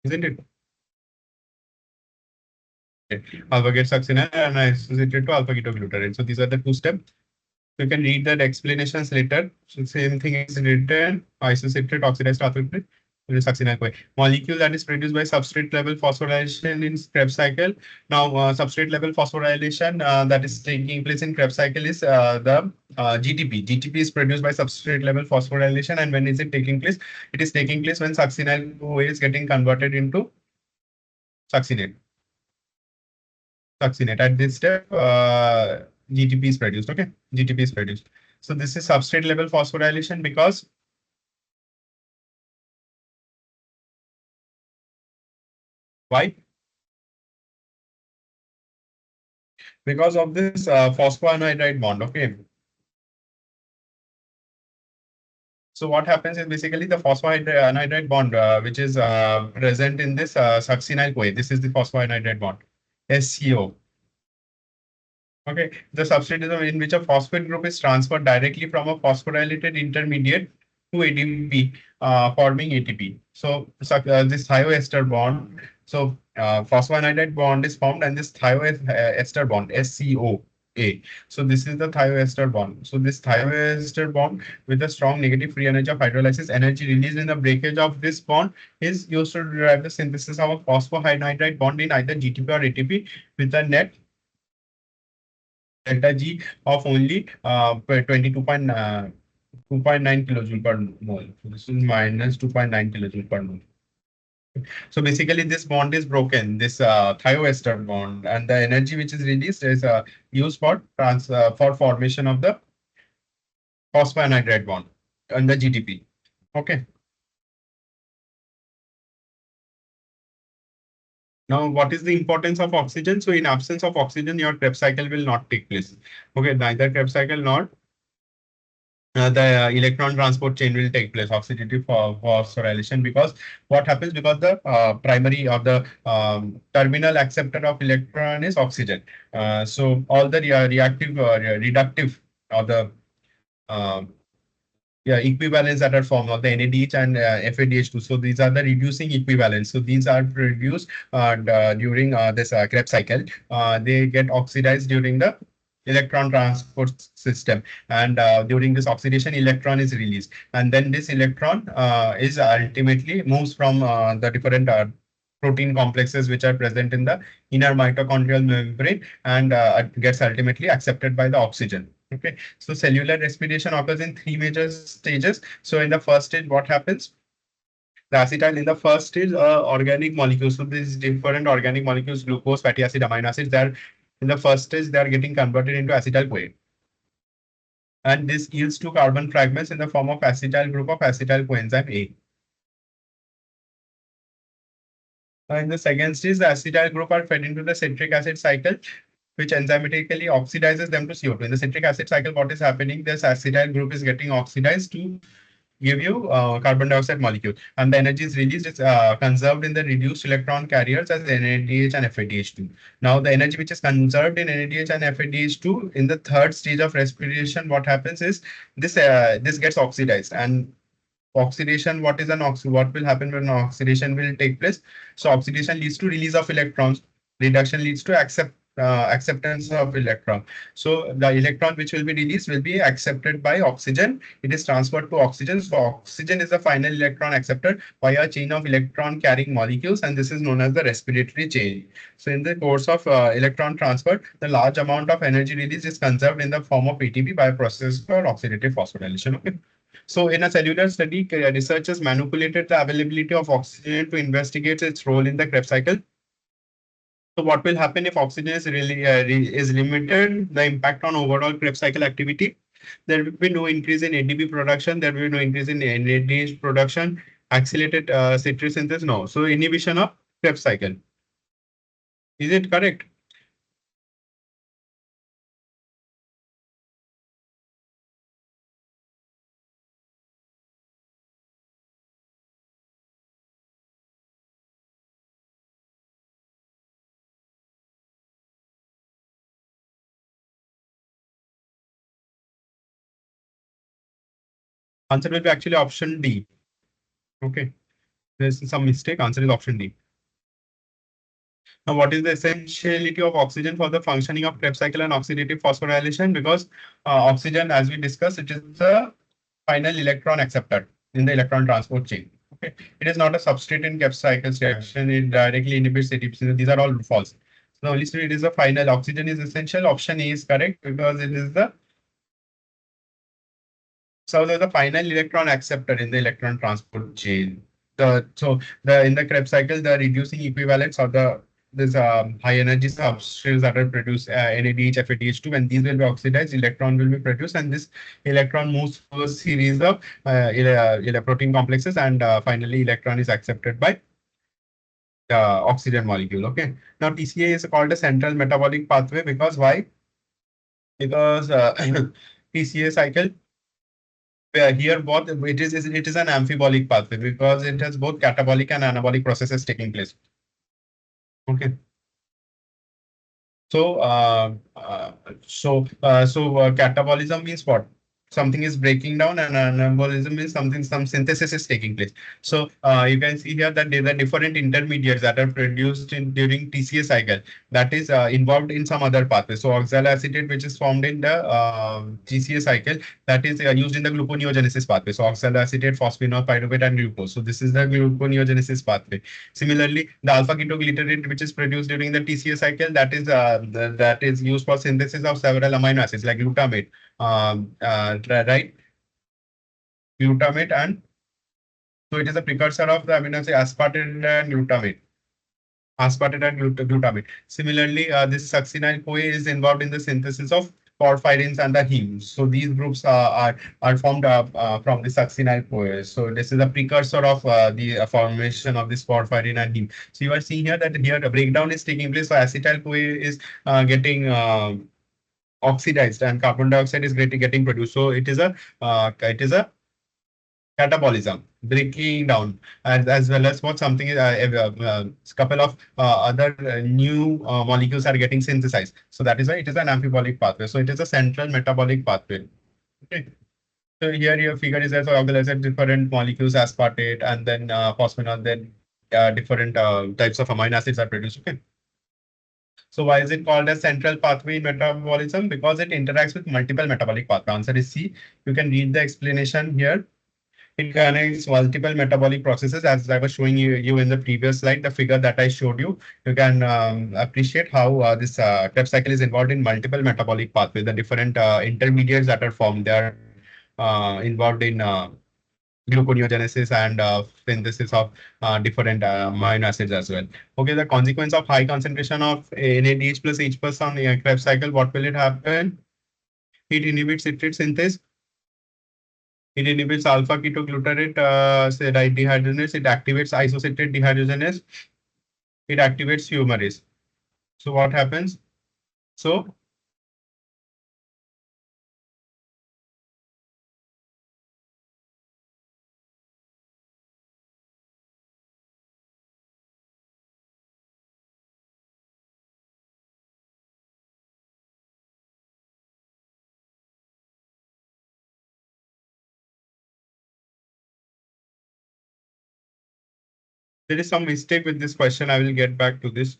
Isn't it? Alpha gets succinyl and associated to alpha ketoglutarate. So these are the two steps. You can read the explanations later. So same thing is written, isolated oxidized alpha succinyl CoA. Molecule that is produced by substrate level phosphorylation in Krebs cycle. Now, substrate level phosphorylation that is taking place in Krebs cycle is the GTP. GTP is produced by substrate level phosphorylation, and when is it taking place? It is taking place when succinyl CoA is getting converted into succinate. Succinate. At this step, GTP is produced. Okay, GTP is produced. So this is substrate level phosphorylation because why? Because of this phosphoanhydride bond. Okay. So what happens is basically the phosphoanhydride bond, which is present in this succinyl CoA. This is the phosphoanhydride bond, SCO. Okay, the substrate is in which a phosphate group is transferred directly from a phosphorylated intermediate to ADP, forming ATP. So, this thioester bond, so phosphoanhydride bond is formed, and this thioester bond, SCOA. So this is the thioester bond. So this thioester bond with a strong negative free energy of hydrolysis, energy released in the breakage of this bond is used to derive the synthesis of a phosphoanhydride bond in either GTP or ATP with a net delta G of only 2.9 kilojoule per mole. So this is minus 2.9 kilojoule per mole. So basically, this bond is broken, this thioester bond, and the energy which is released is used for for formation of the phosphoanhydride bond and the GTP. Okay. Now, what is the importance of oxygen? So, in absence of oxygen, your Krebs cycle will not take place. Okay, neither Krebs cycle nor the electron transport chain will take place, oxidative phosphorylation, because what happens, because the primary or the terminal acceptor of electron is oxygen. So all the reactive reductive or the uh, yeah, equivalents that are formed of the NADH and FADH2. So these are the reducing equivalents. So these are produced during this Krebs cycle. They get oxidized during the electron transport system, and during this oxidation, electron is released, and then this electron is ultimately moves from the different protein complexes which are present in the inner mitochondrial membrane, and gets ultimately accepted by the oxygen. Okay, so cellular respiration occurs in three major stages. So in the first stage, what happens? The acetyl in the first stage, organic molecules. So these different organic molecules, glucose, fatty acid, amino acids, they're in the first stage, they are getting converted into acetyl CoA. And this yields to carbon fragments in the form of acetyl group of acetyl coenzyme A. In the second stage, the acetyl group are fed into the citric acid cycle, which enzymatically oxidizes them to CO2. In the citric acid cycle, what is happening? This acetyl group is getting oxidized to give you carbon dioxide molecule, and the energy is released, is conserved in the reduced electron carriers as NADH and FADH2. Now the energy which is conserved in NADH and FADH2 in the third stage of respiration, what happens is this gets oxidized, and oxidation, what is an what will happen when oxidation will take place? So oxidation leads to release of electrons, reduction leads to acceptance of electron. So the electron which will be released will be accepted by oxygen. It is transferred to oxygen. So oxygen is the final electron accepted by a chain of electron carrying molecules, and this is known as the respiratory chain. So in the course of electron transfer, the large amount of energy release is conserved in the form of ATP by a process called oxidative phosphorylation. Okay. So in a cellular study, researchers manipulated the availability of oxygen to investigate its role in the Krebs cycle. So what will happen if oxygen is really is limited? The impact on overall Krebs cycle activity. There will be no increase in ATP production. There will be no increase in NADH production. Accelerated citric synthesis. No. So inhibition of Krebs cycle. Is it correct? Answer will be actually option D. Okay. There's some mistake. Answer is option D. Now, what is the essentiality of oxygen for the functioning of Krebs cycle and oxidative phosphorylation? Because oxygen, as we discussed, it is the final electron acceptor in the electron transport chain. Okay, it is not a substrate in Krebs cycles reaction. It directly inhibits ATP. These are all false. So only it is the final. Oxygen is essential. Option A is correct because it is the so there's the final electron acceptor in the electron transport chain. The in the Krebs cycle, the reducing equivalents or the this high energy substrates that are produced NADH, FADH2. When these will be oxidized, electron will be produced, and this electron moves through a series of protein complexes, and finally electron is accepted by the oxygen molecule. Okay. Now TCA is called a central metabolic pathway because why? Because TCA cycle here both it is an amphibolic pathway because it has both catabolic and anabolic processes taking place. Okay. So, catabolism means what? Something is breaking down, and anabolism is something, some synthesis is taking place. So, you can see here that there are different intermediates that are produced during TCA cycle that is involved in some other pathway. So, oxaloacetate, which is formed in the TCA cycle, that is used in the gluconeogenesis pathway. So, oxaloacetate, phosphenol, pyruvate, and glucose. So, this is the gluconeogenesis pathway. Similarly, the alpha ketoglutarate, which is produced during the TCA cycle, that is used for synthesis of several amino acids like glutamate, right? Glutamate, and so it is a precursor of the amino acid aspartate and glutamate. Aspartate and glutamate. Similarly, this succinyl-CoA is involved in the synthesis of porphyrins and the hemes. So these groups are formed from the succinyl-CoA. So this is a precursor of the formation of this porphyrin and heme. So you are seeing here that here the breakdown is taking place. So acetyl-CoA is getting oxidized and carbon dioxide is getting produced. So it is a catabolism, breaking down, and as well as what something is couple of other new molecules are getting synthesized. So that is why it is an amphibolic pathway. So it is a central metabolic pathway. Okay. So here your figure is there. So organized different molecules, aspartate, and then phosphenol, then different types of amino acids are produced. Okay. So why is it called a central pathway in metabolism? Because it interacts with multiple metabolic pathways. Answer is C. You can read the explanation here. It connects multiple metabolic processes, as I was showing you in the previous slide, the figure that I showed you. You can appreciate how this Krebs cycle is involved in multiple metabolic pathways. The different intermediates that are formed, they are involved in gluconeogenesis and synthesis of different amino acids as well. Okay, the consequence of high concentration of NADH plus H plus on the Krebs cycle, what will it happen? It inhibits citrate synthesis. It inhibits alpha ketoglutarate right dehydrogenase. It activates isocitrate dehydrogenase. It activates humerase. So what happens? So there is some mistake with this question. I will get back to this.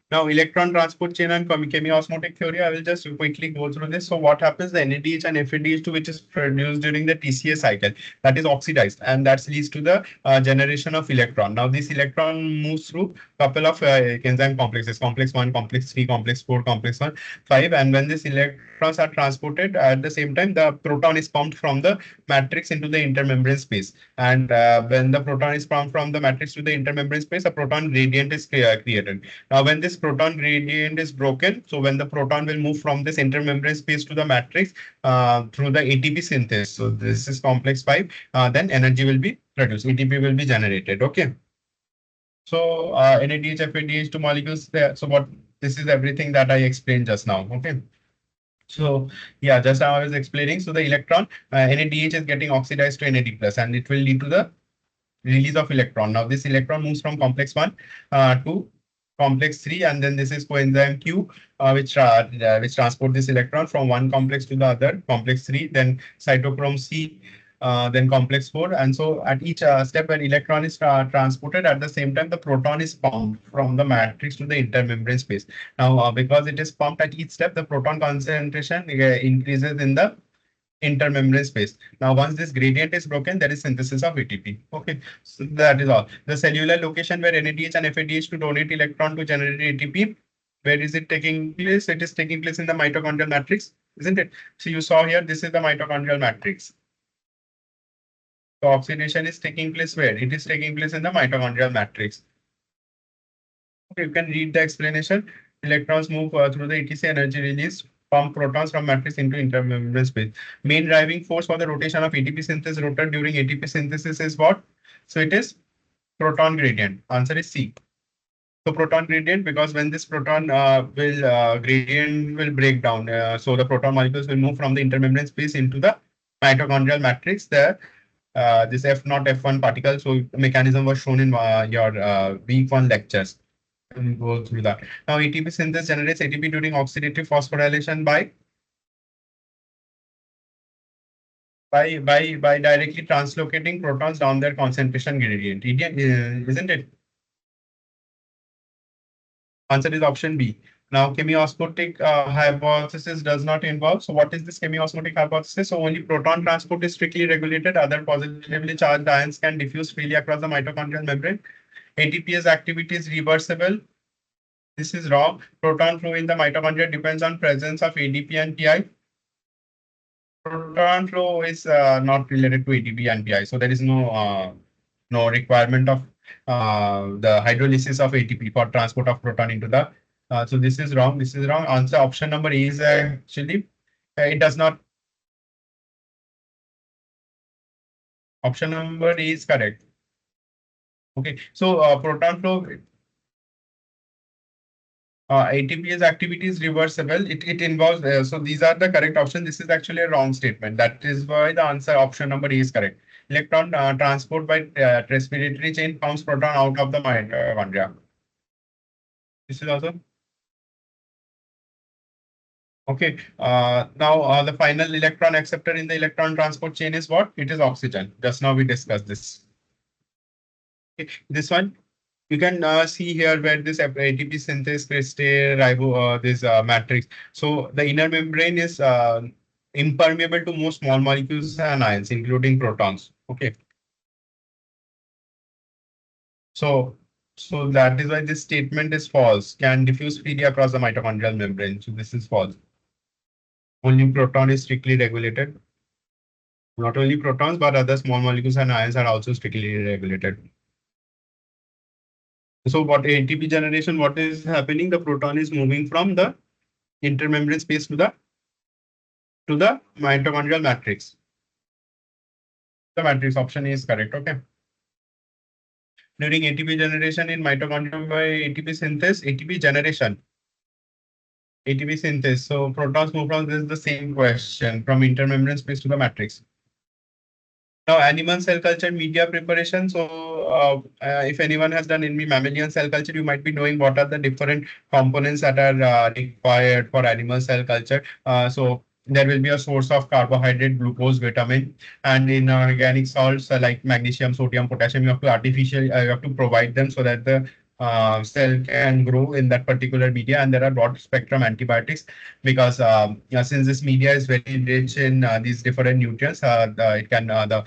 Now, electron transport chain and chemiosmotic theory, I will just quickly go through this. So what happens, the NADH and FADH2, which is produced during the TCA cycle, that is oxidized, and that leads to the generation of electron. Now, this electron moves through couple of enzyme complexes, complex 1, complex 3, complex 4, complex 1, 5, and when these electrons are transported, at the same time, the proton is pumped from the matrix into the intermembrane space. And when the proton is pumped from the matrix to the intermembrane space, a proton gradient is created. Now, when this proton gradient is broken, so when the proton will move from this intermembrane space to the matrix through the ATP synthesis, so this is complex 5, then energy will be produced, ATP will be generated. Okay. So NADH, FADH2 molecules there. So what this is everything that I explained just now. Okay. So yeah, just now I was explaining. So the electron NADH is getting oxidized to NAD plus, and it will lead to the release of electron. Now this electron moves from complex 1 to complex 3, and then this is coenzyme Q, which transport this electron from one complex to the other, complex 3, then cytochrome C. then complex 4. And so at each step, when electron is transported, at the same time, the proton is pumped from the matrix to the intermembrane space. Now, because it is pumped at each step, the proton concentration increases in the intermembrane space. Now, once this gradient is broken, there is synthesis of ATP. Okay, so that is all. The cellular location where NADH and FADH to donate electron to generate ATP. Where is it taking place? It is taking place in the mitochondrial matrix, isn't it? So you saw here, this is the mitochondrial matrix. So oxidation is taking place where? It is taking place in the mitochondrial matrix. Okay, you can read the explanation. Electrons move through the ETC energy release, pump protons from matrix into intermembrane space. Main driving force for the rotation of ATP synthesis rotor during ATP synthesis is what? So it is proton gradient. Answer is C. So proton gradient, because when this proton gradient will break down, so the proton molecules will move from the intermembrane space into the mitochondrial matrix. There, this F not F1 particle. So mechanism was shown in your week 1 lectures. And go through that. Now ATP synthesis generates ATP during oxidative phosphorylation by directly translocating protons down their concentration gradient. Isn't it? Answer is option B. Now, chemiosmotic hypothesis does not involve. So, what is this chemiosmotic hypothesis? So, only proton transport is strictly regulated. Other positively charged ions can diffuse freely across the mitochondrial membrane. ATPase activity is reversible. This is wrong. Proton flow in the mitochondria depends on presence of ADP and PI. Proton flow is not related to ADP and PI. So, there is no requirement of the hydrolysis of ATP for transport of proton into the. So this is wrong. This is wrong. Answer option number A is actually it does not. Option number A is correct. Okay. So proton flow. ATPase activity is reversible. It involves. So these are the correct options. This is actually a wrong statement. That is why the answer option number A is correct. Electron transport by respiratory chain pumps proton out of the mitochondria. This is also okay. Now the final electron acceptor in the electron transport chain is what? It is oxygen. Just now we discussed this. Okay. This one you can see here where this ATP synthesis crystal ribo this matrix. So the inner membrane is impermeable to most small molecules and ions, including protons. Okay. So so that is why this statement is false. Can diffuse freely across the mitochondrial membrane. So this is false. Only proton is strictly regulated. Not only protons, but other small molecules and ions are also strictly regulated. So what ATP generation, what is happening? The proton is moving from the intermembrane space to the mitochondrial matrix. The matrix option is correct. Okay. During ATP generation in mitochondria by ATP synthesis, ATP generation, ATP synthesis. So protons move from this is the same question from intermembrane space to the matrix. Now, animal cell culture media preparation. So, if anyone has done in mammalian cell culture, you might be knowing what are the different components that are required for animal cell culture. So, there will be a source of carbohydrate, glucose, vitamin, and in organic salts like magnesium, sodium, potassium. You have to you have to provide them so that the cell can grow in that particular media. And there are broad spectrum antibiotics because since this media is very rich in these different nutrients, it can the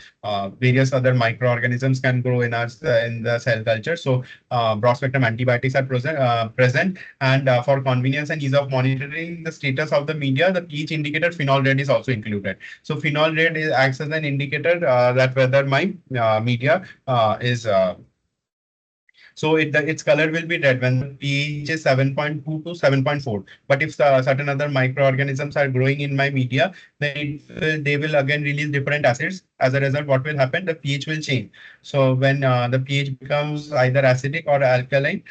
various other microorganisms can grow in us in the cell culture. So broad spectrum antibiotics are present, and for convenience and ease of monitoring the status of the media, the pH indicator phenol red is also included. So phenol red acts as an indicator that whether my media is so its color will be red when the pH is 7.2 to 7.4. But if certain other microorganisms are growing in my media, then they will again release different acids. As a result, what will happen? The pH will change. So when the pH becomes either acidic or alkaline,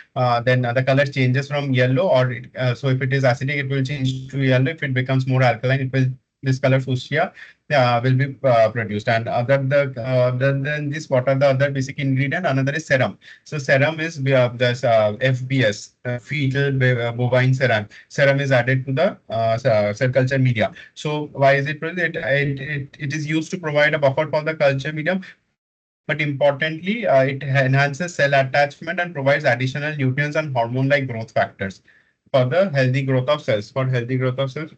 then the color changes from yellow or so if it is acidic, it will change to yellow. If it becomes more alkaline, it will this color fuchsia will be produced. And other than this, what are the other basic ingredient? Another is serum. So serum is this FBS, bovine serum. Serum is added to the cell culture media. So why is it produced? It is used to provide a buffer for the culture medium, but importantly, it enhances cell attachment and provides additional nutrients and hormone-like growth factors for the healthy growth of cells. For healthy growth of cells.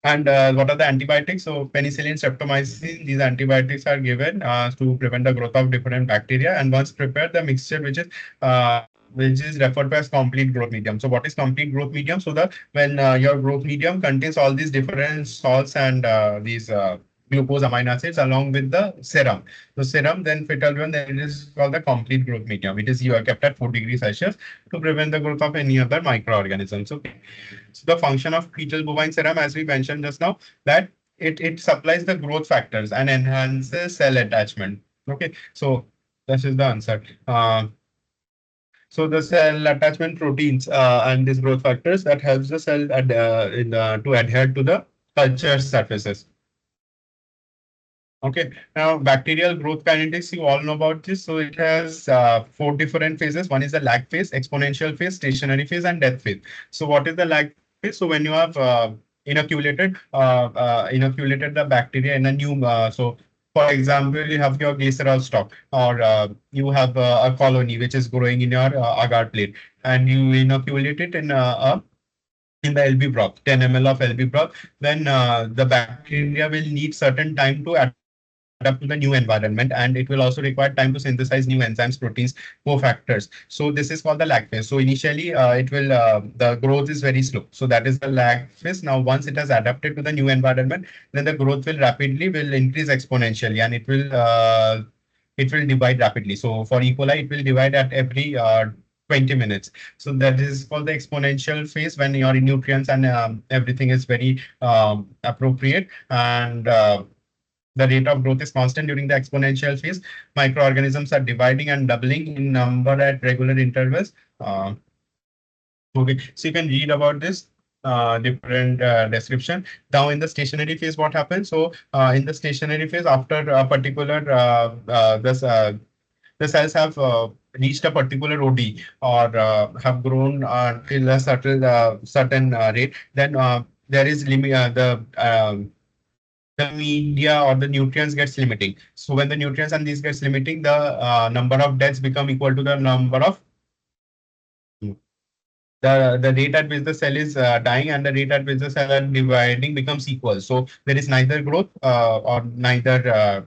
And what are the antibiotics? So penicillin, streptomycin, these antibiotics are given to prevent the growth of different bacteria. And once prepared, the mixture which is referred to as complete growth medium. So what is complete growth medium? So that when your growth medium contains all these different salts and these glucose amino acids along with the serum. So serum, then fetal one, then it is called the complete growth medium. It is you are kept at 4 degrees Celsius to prevent the growth of any other microorganisms. Okay. So the function of fetal bovine serum, as we mentioned just now, that it supplies the growth factors and enhances cell attachment. Okay, so this is the answer. So the cell attachment proteins and these growth factors that helps the cell to adhere to the culture surfaces. Okay, now bacterial growth kinetics, you all know about this. So it has four different phases. One is the lag phase, exponential phase, stationary phase, and death phase. So what is the lag phase? So when you have inoculated the bacteria in a new, so for example, you have your glycerol stock, or you have a colony which is growing in your agar plate, and you inoculate it in the LB broth, 10 ml of LB broth, then the bacteria will need certain time to adapt to the new environment, and it will also require time to synthesize new enzymes, proteins, cofactors. So this is called the lag phase. So initially, the growth is very slow. So that is the lag phase. Now, once it has adapted to the new environment, then the growth will increase exponentially, and it will divide rapidly. So for E. coli, it will divide at every 20 minutes. So that is called the exponential phase when your nutrients and everything is very appropriate, and the rate of growth is constant during the exponential phase. Microorganisms are dividing and doubling in number at regular intervals. Okay, so you can read about this different description. Now in the stationary phase, what happens? So in the stationary phase, after a particular the cells have reached a particular OD, or have grown till a certain rate, then there is the media or the nutrients gets limiting. So when the nutrients and these gets limiting, the number of deaths become equal to the number of the rate at which the cell is dying and the rate at which the cell are dividing becomes equal. So there is neither growth or neither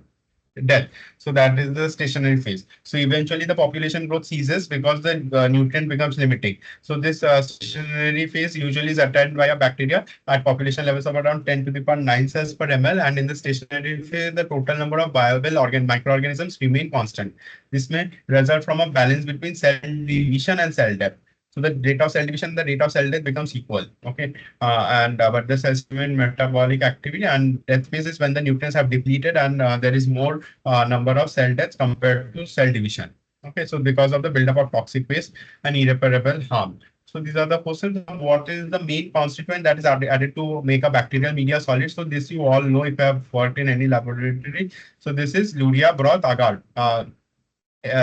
death. So that is the stationary phase. So eventually the population growth ceases because the nutrient becomes limiting. So this stationary phase usually is attained by a bacteria at population levels of around 10 to the power 9 cells per ml. And in the stationary phase, the total number of viable microorganisms remain constant. This may result from a balance between cell division and cell death. So the rate of cell division, the rate of cell death becomes equal. Okay, and but the cells remain metabolic activity, and death phase is when the nutrients have depleted and there is more number of cell deaths compared to cell division. Okay, so because of the buildup of toxic waste and irreparable harm. So these are the questions of what is the main constituent that is added to make a bacterial media solid. So this you all know if you have worked in any laboratory. So this is Luria broth agar,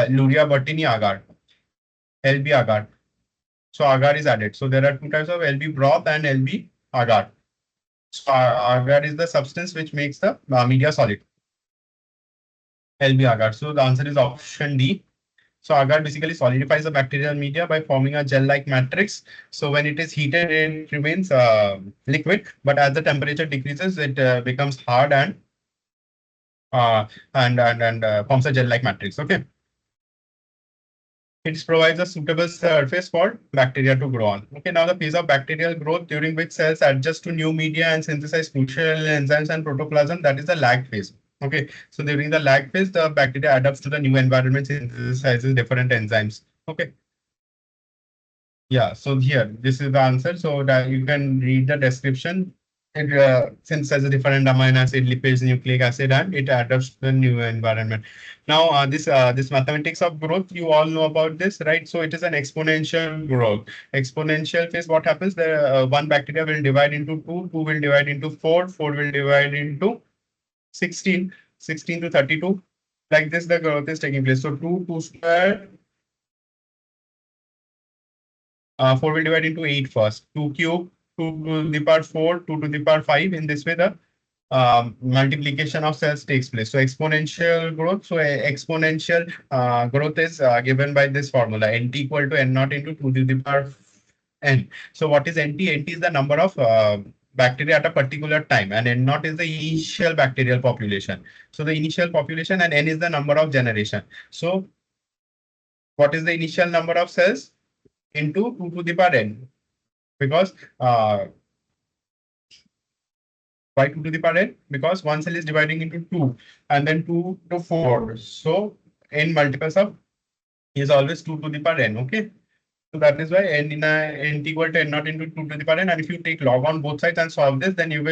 Luria bottini agar, LB agar. So agar is added. So there are two types of LB broth and LB agar. So agar is the substance which makes the media solid. LB agar. So the answer is option D. So agar basically solidifies the bacterial media by forming a gel-like matrix. So when it is heated, it remains liquid, but as the temperature decreases, it becomes hard and forms a gel-like matrix. Okay. It provides a suitable surface for bacteria to grow on. Okay, now the phase of bacterial growth during which cells adjust to new media and synthesize crucial enzymes and protoplasm, that is the lag phase. Okay, so during the lag phase, the bacteria adapts to the new environment, synthesizes different enzymes. Okay, yeah, so here, this is the answer. So that you can read the description. it synthesizes different amino acid, lipids, nucleic acid, and it adapts to the new environment. Now, this mathematics of growth, you all know about this, right? So it is an exponential growth. Exponential phase, what happens? The one bacteria will divide into two, two will divide into four, four will divide into 16, 16 to 32. Like this, the growth is taking place. So 2 square, 4 will divide into 8 first. 2 cube, 2 to the power 4, 2 to the power 5. In this way, the multiplication of cells takes place. So exponential growth. So exponential growth is given by this formula: nt equal to n naught into 2 to the power n. So what is nt? Nt is the number of bacteria at a particular time, and n naught is the initial bacterial population. So the initial population, and n is the number of generation. So what is the initial number of cells into 2 to the power n? Because why 2 to the power n? Because one cell is dividing into 2 and then 2 to 4. So n multiples of is always 2 to the power n. Okay. So that is why n in n equal to n naught into 2 to the power n. And if you take log on both sides and solve this, then you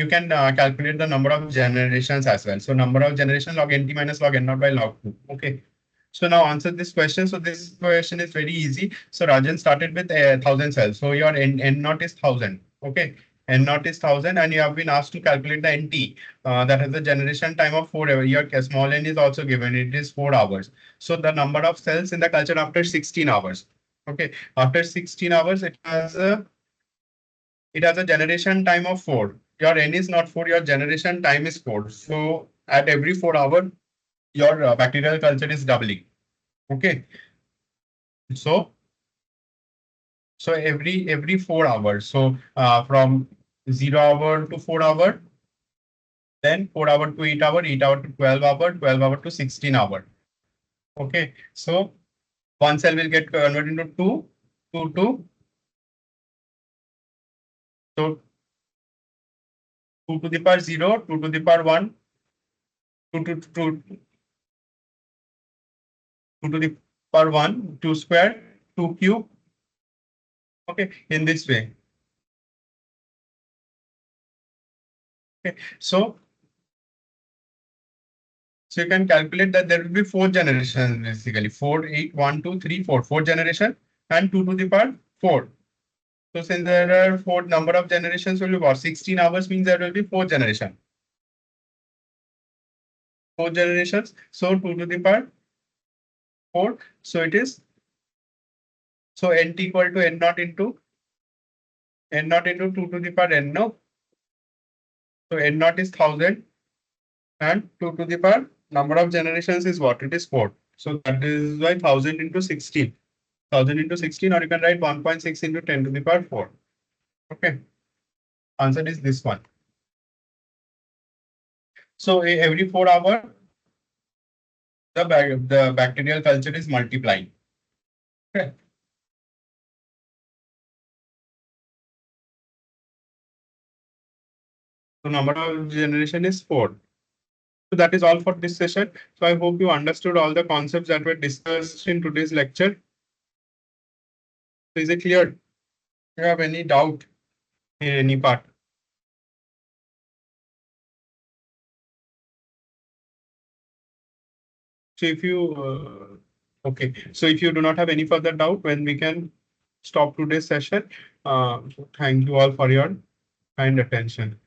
can calculate the number of generations as well. So number of generation log nt minus log n naught by log 2. Okay. So now answer this question. So this question is very easy. So Rajan started with 1,000 cells. So your n naught is 1,000. Okay. N naught is 1,000 and you have been asked to calculate the NT. That is the generation time of 4 hours. Your small n is also given. It is 4 hours. So the number of cells in the culture after 16 hours. Okay. After 16 hours, it has a generation time of 4. Your n is not 4. Your generation time is 4. So at every 4 hours, your bacterial culture is doubling. Okay. So every 4 hours. So from 0 hour to 4 hour, then 4 hour to 8 hour, 8 hour to 12 hour, 12 hour to 16 hour. Okay. So one cell will get converted into two, two, two. So 2 to the power 0, 2 to the power 1, 2 to 2, 2 to the power 1, 2 square, 2 cube. Okay. In this way. Okay. So you can calculate that there will be 4 generations basically: 4, 8, 1, 2, 3, 4. 4 generation and 2 to the power 4. So since there are four, number of generations will be what? 16 hours means there will be 4 generations. 4 generations. So 2 to the power 4. So it is, so nt equal to n naught into 2 to the power n. No. So n naught is 1,000 and 2 to the power number of generations is what? It is 4. So that is why 1,000 into 16. 1,000 into 16, or you can write 1.6 into 10 to the power 4. Okay. Answer is this one. So every 4 hours, the bacterial culture is multiplying. Okay. So number of generation is 4. So that is all for this session. So I hope you understood all the concepts that were discussed in today's lecture. So is it clear? Do you have any doubt in any part? So if you okay, so if you do not have any further doubt, when we can stop today's session. Thank you all for your kind attention.